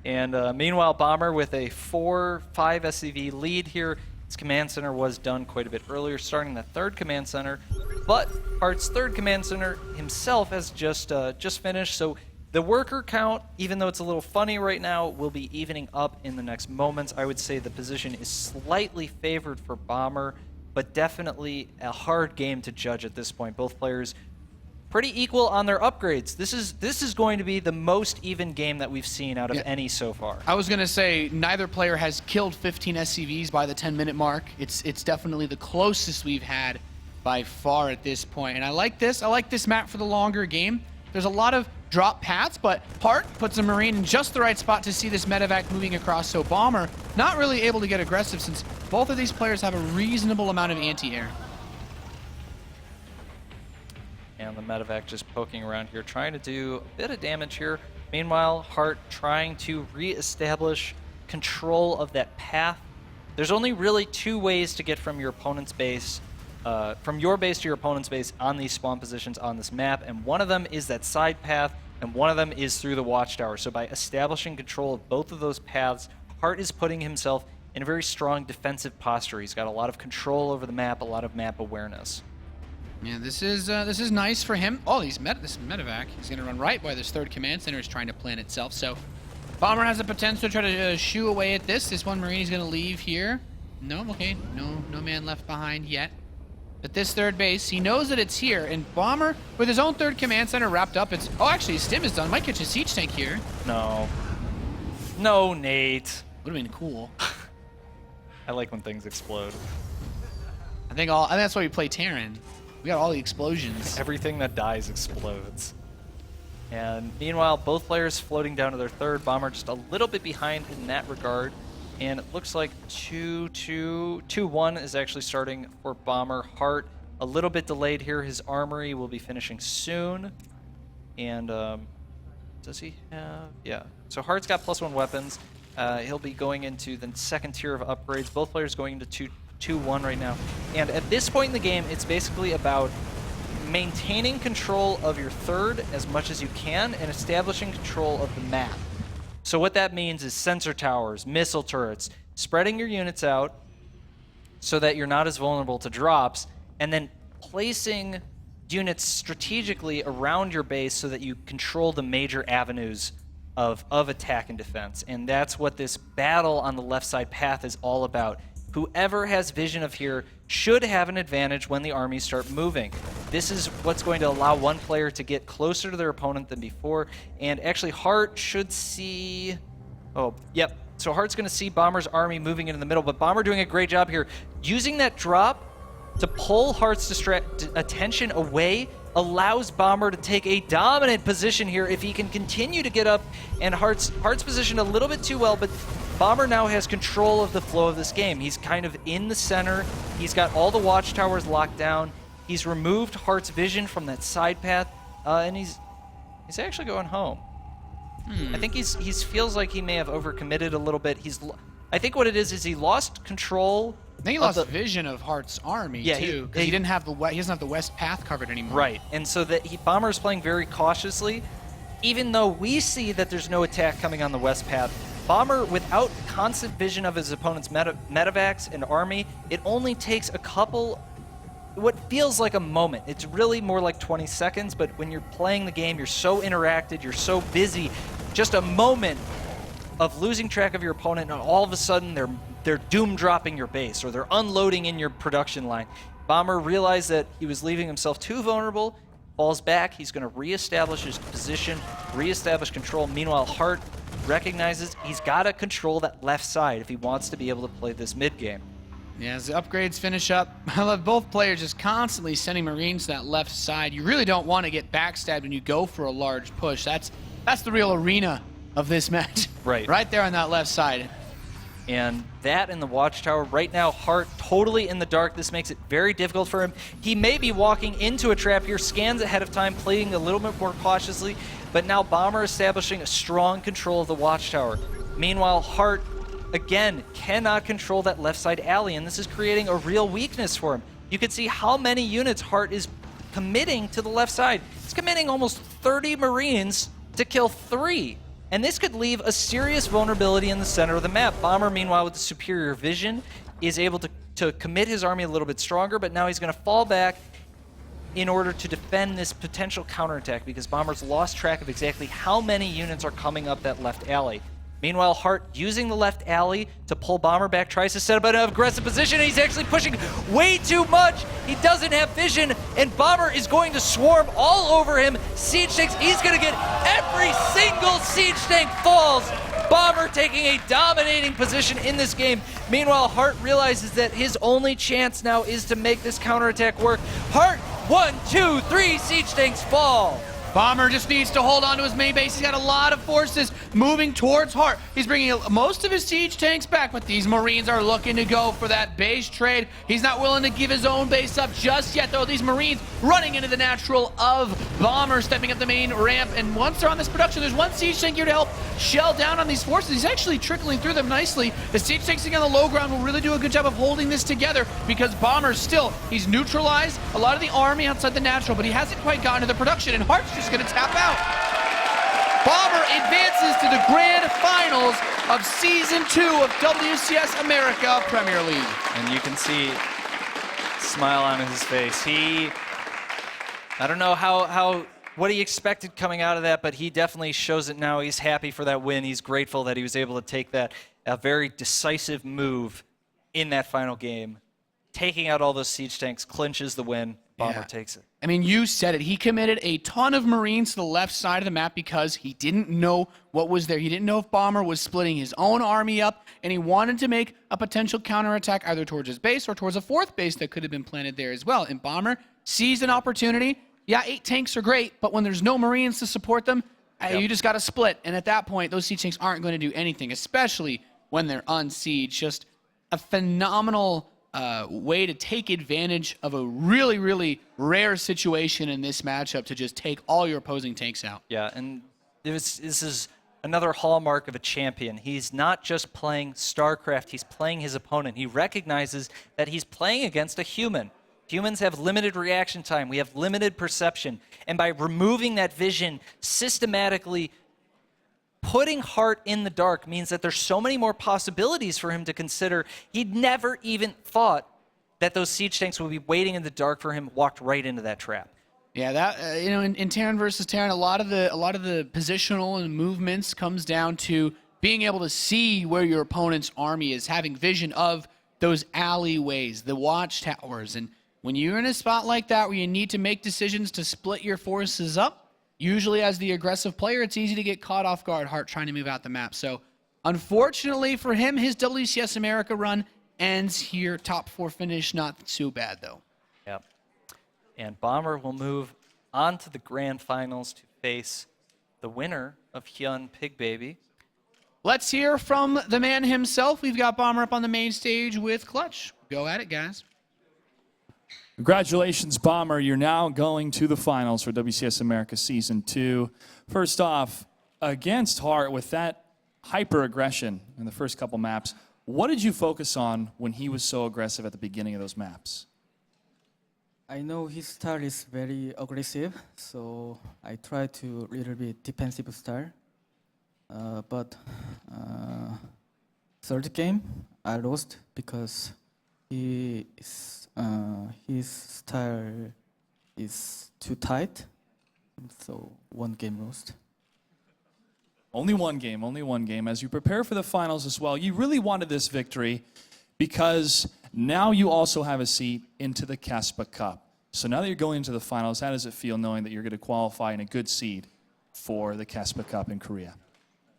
And meanwhile, Bomber with a 4-5 SCV lead here. His command center was done quite a bit earlier, starting the 3rd command center. But Hart's 3rd command center himself has just finished. So the worker count, even though it's a little funny right now, will be evening up in the next moments. I would say the position is slightly favored for Bomber, but definitely a hard game to judge at this point. Both players pretty equal on their upgrades. This is going to be the most even game that we've seen out of any so far. I was going to say neither player has killed 15 SCVs by the 10-minute mark. It's definitely the closest we've had by far at this point. And I like this. I like this map for the longer game. There's a lot of drop paths, but Hart puts a Marine in just the right spot to see this medevac moving across. So Bomber not really able to get aggressive since both of these players have a reasonable amount of anti-air. And the medevac just poking around here, trying to do a bit of damage here. Meanwhile, Hart trying to re-establish control of that path. There's only really 2 ways to get from your opponent's base, from your base to your opponent's base on these spawn positions on this map, and one of them is that side path, and one of them is through the watchtower. So by establishing control of both of those paths, Hart is putting himself in a very strong defensive posture. He's got a lot of control over the map, a lot of map awareness. Yeah, this is nice for him. Oh, this medevac. He's going to run right by this 3rd command center is trying to plant itself. So Bomber has the potential to try to shoo away at this. This one Marine is going to leave here. No, okay, no man left behind yet. But this 3rd base, he knows that it's here. And Bomber, with his own 3rd command center wrapped up, it's... Oh, actually, his stim is done. Might catch a siege tank here. No. No, Nate. Would have been cool. I like when things explode. I think that's why we play Terran. We got all the explosions. Everything that dies explodes. And meanwhile, both players floating down to their third. Bomber just a little bit behind in that regard. And it looks like 2-1 is actually starting for Bomber. Heart a little bit delayed here. His armory will be finishing soon. And does he have? Yeah. So Heart's got +1 weapons. He'll be going into the second tier of upgrades. Both players going into 2-1 right now. And at this point in the game, it's basically about maintaining control of your third as much as you can and establishing control of the map. So what that means is sensor towers, missile turrets, spreading your units out so that you're not as vulnerable to drops, and then placing units strategically around your base so that you control the major avenues of attack and defense. And that's what this battle on the left side path is all about. Whoever has vision of here should have an advantage when the armies start moving. This is what's going to allow one player to get closer to their opponent than before. And actually, Heart should see... Oh, yep. So Heart's going to see Bomber's army moving into the middle, but Bomber doing a great job here. Using that drop to pull Heart's attention away allows Bomber to take a dominant position here if he can continue to get up. And Heart's positioned a little bit too well, but Bomber now has control of the flow of this game. He's kind of in the center. He's got all the watchtowers locked down. He's removed Heart's vision from that side path, and he's actually going home. I think he feels like he may have overcommitted a little bit. I think what it is he lost control. I think he lost vision of Heart's army too, because he doesn't have he doesn't have the west path covered anymore. Right, and so that Bomber is playing very cautiously, even though we see that there's no attack coming on the west path. Bomber, without constant vision of his opponent's medevacs and army, it only takes a couple, what feels like a moment. It's really more like 20 seconds, but when you're playing the game, you're so interacted, you're so busy. Just a moment of losing track of your opponent, and all of a sudden they're doom dropping your base, or they're unloading in your production line. Bomber realized that he was leaving himself too vulnerable, falls back. He's going to reestablish his position, reestablish control. Meanwhile, Heart recognizes he's got to control that left side if he wants to be able to play this mid game. Yeah, as the upgrades finish up, I love both players just constantly sending Marines to that left side. You really don't want to get backstabbed when you go for a large push. That's the real arena of this match. Right. Right there on that left side. And that in the watchtower. Right now, Heart totally in the dark. This makes it very difficult for him. He may be walking into a trap here, scans ahead of time, playing a little bit more cautiously, but now Bomber establishing a strong control of the watchtower. Meanwhile, Heart, again, cannot control that left side alley, and this is creating a real weakness for him. You can see how many units Heart is committing to the left side. He's committing almost 30 Marines to kill 3. And this could leave a serious vulnerability in the center of the map. Bomber, meanwhile, with the superior vision, is able to commit his army a little bit stronger, but now he's going to fall back in order to defend this potential counterattack, because Bomber's lost track of exactly how many units are coming up that left alley. Meanwhile, Heart, using the left alley to pull Bomber back, tries to set up an aggressive position, and he's actually pushing way too much. He doesn't have vision, and Bomber is going to swarm all over him. Siege tanks, he's going to get every single siege tank falls. Bomber taking a dominating position in this game. Meanwhile, Heart realizes that his only chance now is to make this counterattack work. Heart, 1, 2, 3 siege tanks fall. Bomber just needs to hold on to his main base. He's got a lot of forces moving towards Heart. He's bringing most of his siege tanks back, but these Marines are looking to go for that base trade. He's not willing to give his own base up just yet, though. These Marines running into the natural of Bomber, stepping up the main ramp, and once they're on this production, there's one siege tank here to help shell down on these forces. He's actually trickling through them nicely. The siege tanks on the low ground will really do a good job of holding this together, because Bomber still, he's neutralized a lot of the army outside the natural, but he hasn't quite gotten to the production, and Heart's just going to tap out. Bomber advances to the grand finals of Season 2 of WCS America Premier League. And you can see a smile on his face. I don't know what he expected coming out of that, but he definitely shows it now. He's happy for that win. He's grateful that he was able to take a very decisive move in that final game. Taking out all those siege tanks clinches the win. Bomber Yeah. takes it. I mean, you said it. He committed a ton of Marines to the left side of the map because he didn't know what was there. He didn't know if Bomber was splitting his own army up, and he wanted to make a potential counterattack either towards his base or towards a fourth base that could have been planted there as well. And Bomber sees an opportunity. Yeah, 8 tanks are great, but when there's no Marines to support them, you just got to split. And at that point, those siege tanks aren't going to do anything, especially when they're on siege. Just a phenomenal way to take advantage of a really, really rare situation in this matchup to just take all your opposing tanks out. Yeah, and this is another hallmark of a champion. He's not just playing StarCraft, he's playing his opponent. He recognizes that he's playing against a human. Humans have limited reaction time. We have limited perception. And by removing that vision, systematically putting Heart in the dark means that there's so many more possibilities for him to consider. He'd never even thought that those siege tanks would be waiting in the dark for him, walked right into that trap. Yeah, that in Terran versus Terran, a lot of the positional and movements comes down to being able to see where your opponent's army is, having vision of those alleyways, the watchtowers. And when you're in a spot like that where you need to make decisions to split your forces up, usually as the aggressive player, it's easy to get caught off guard, Heart trying to move out the map. So unfortunately for him, his WCS America run ends here. Top 4 finish, not too bad though. Yep. And Bomber will move on to the grand finals to face the winner of Hyun Pig Baby. Let's hear from the man himself. We've got Bomber up on the main stage with Clutch. Go at it, guys. Congratulations, Bomber. You're now going to the finals for WCS America Season 2. First off, against Heart with that hyper-aggression in the first couple maps, what did you focus on when he was so aggressive at the beginning of those maps? I know his style is very aggressive, so I try to little bit defensive style. But third game, I lost because his style is too tight, so 1 game lost. Only one game. As you prepare for the finals as well, you really wanted this victory because now you also have a seat into the Caspa Cup. So now that you're going into the finals, how does it feel knowing that you're going to qualify in a good seed for the Caspa Cup in Korea?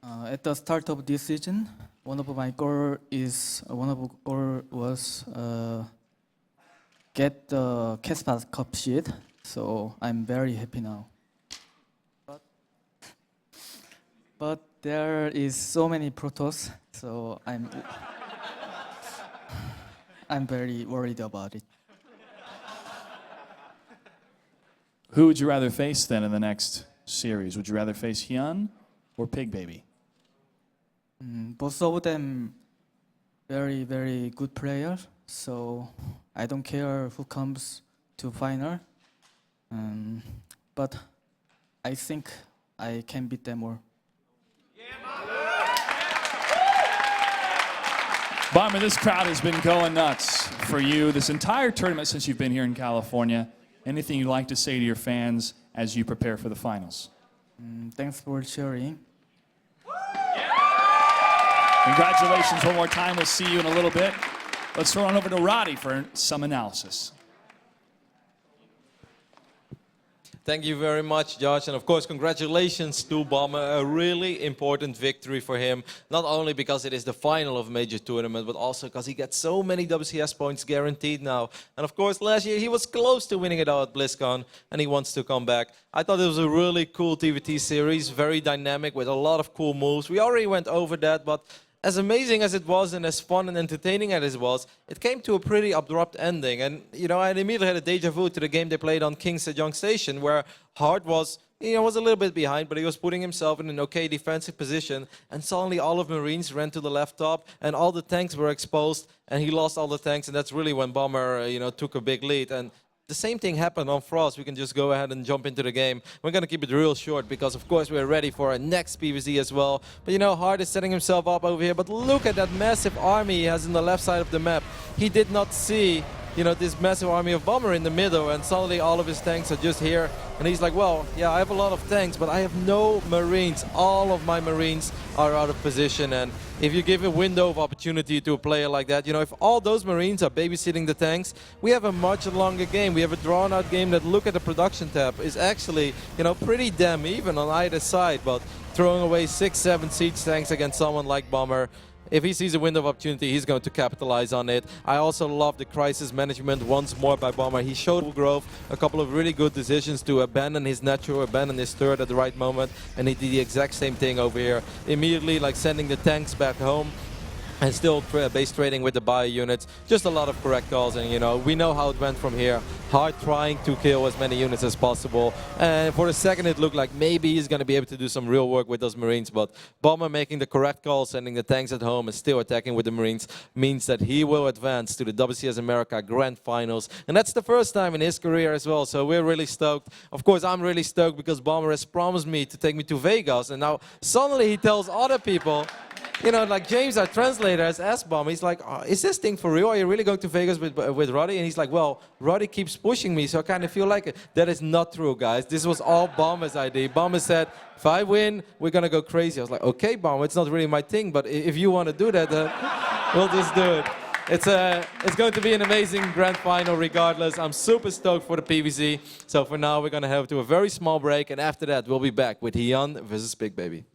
At the start of this season, one of my goal was get the Caspa Cup seed. So I'm very happy now. But there is so many Protoss, so I'm very worried about it. Who would you rather face then in the next series? Would you rather face Hyun or Pig Baby? Both of them very, very good players, so I don't care who comes to final. But I think I can beat them all. Bomber, this crowd has been going nuts for you this entire tournament since you've been here in California. Anything you'd like to say to your fans as you prepare for the finals? Thanks for cheering. Congratulations one more time. We'll see you in a little bit. Let's throw on over to Roddy for some analysis. Thank you very much, Josh. And of course, congratulations to Bomber. A really important victory for him. Not only because it is the final of a major tournament, but also because he gets so many WCS points guaranteed now. And of course, last year he was close to winning it all at BlizzCon, and he wants to come back. I thought it was a really cool TVT series, very dynamic with a lot of cool moves. We already went over that, but as amazing as it was and as fun and entertaining as it was, it came to a pretty abrupt ending. And, you know, I immediately had a deja vu to the game they played on King Sejong Station, where Heart was, was a little bit behind, but he was putting himself in an okay defensive position. And suddenly all of Marines ran to the left top, and all the tanks were exposed, and he lost all the tanks. And that's really when Bomber, took a big lead. And the same thing happened on Frost. We can just go ahead and jump into the game. We're going to keep it real short because, of course, we're ready for our next PvZ as well. But, Heart is setting himself up over here. But look at that massive army he has on the left side of the map. He did not see this massive army of Bomber in the middle, and suddenly all of his tanks are just here. And he's like, well, yeah, I have a lot of tanks, but I have no Marines. All of my Marines are out of position. And if you give a window of opportunity to a player like that, if all those Marines are babysitting the tanks, we have a much longer game. We have a drawn-out game that, look at the production tab, is actually, pretty damn even on either side. But throwing away 6-7 siege tanks against someone like Bomber, if he sees a window of opportunity, he's going to capitalize on it. I also love the crisis management once more by Bomber. He showed Overgrowth a couple of really good decisions to abandon his natural, abandon his turret at the right moment, and he did the exact same thing over here. Immediately, like sending the tanks back home, and still base trading with the bio units. Just a lot of correct calls, and we know how it went from here. Hard trying to kill as many units as possible, and for a second it looked like maybe he's going to be able to do some real work with those Marines, but Bomber making the correct call, sending the tanks at home and still attacking with the Marines, means that he will advance to the WCS America Grand Finals, and that's the first time in his career as well, so we're really stoked. Of course, I'm really stoked because Bomber has promised me to take me to Vegas, and now suddenly he tells other people, like James, our translator, has asked Bomber, he's like, is this thing for real? Are you really going to Vegas with Roddy? And he's like, well, Roddy keeps pushing me, so I kind of feel like it. That is not true, guys. This was all Bomber's idea. Bomber said, if I win, we're going to go crazy. I was like, okay, Bomber, it's not really my thing, but if you want to do that, we'll just do it. It's going to be an amazing grand final regardless. I'm super stoked for the PVC. So for now, we're going to have to a very small break, and after that, we'll be back with Hyun versus Big Baby.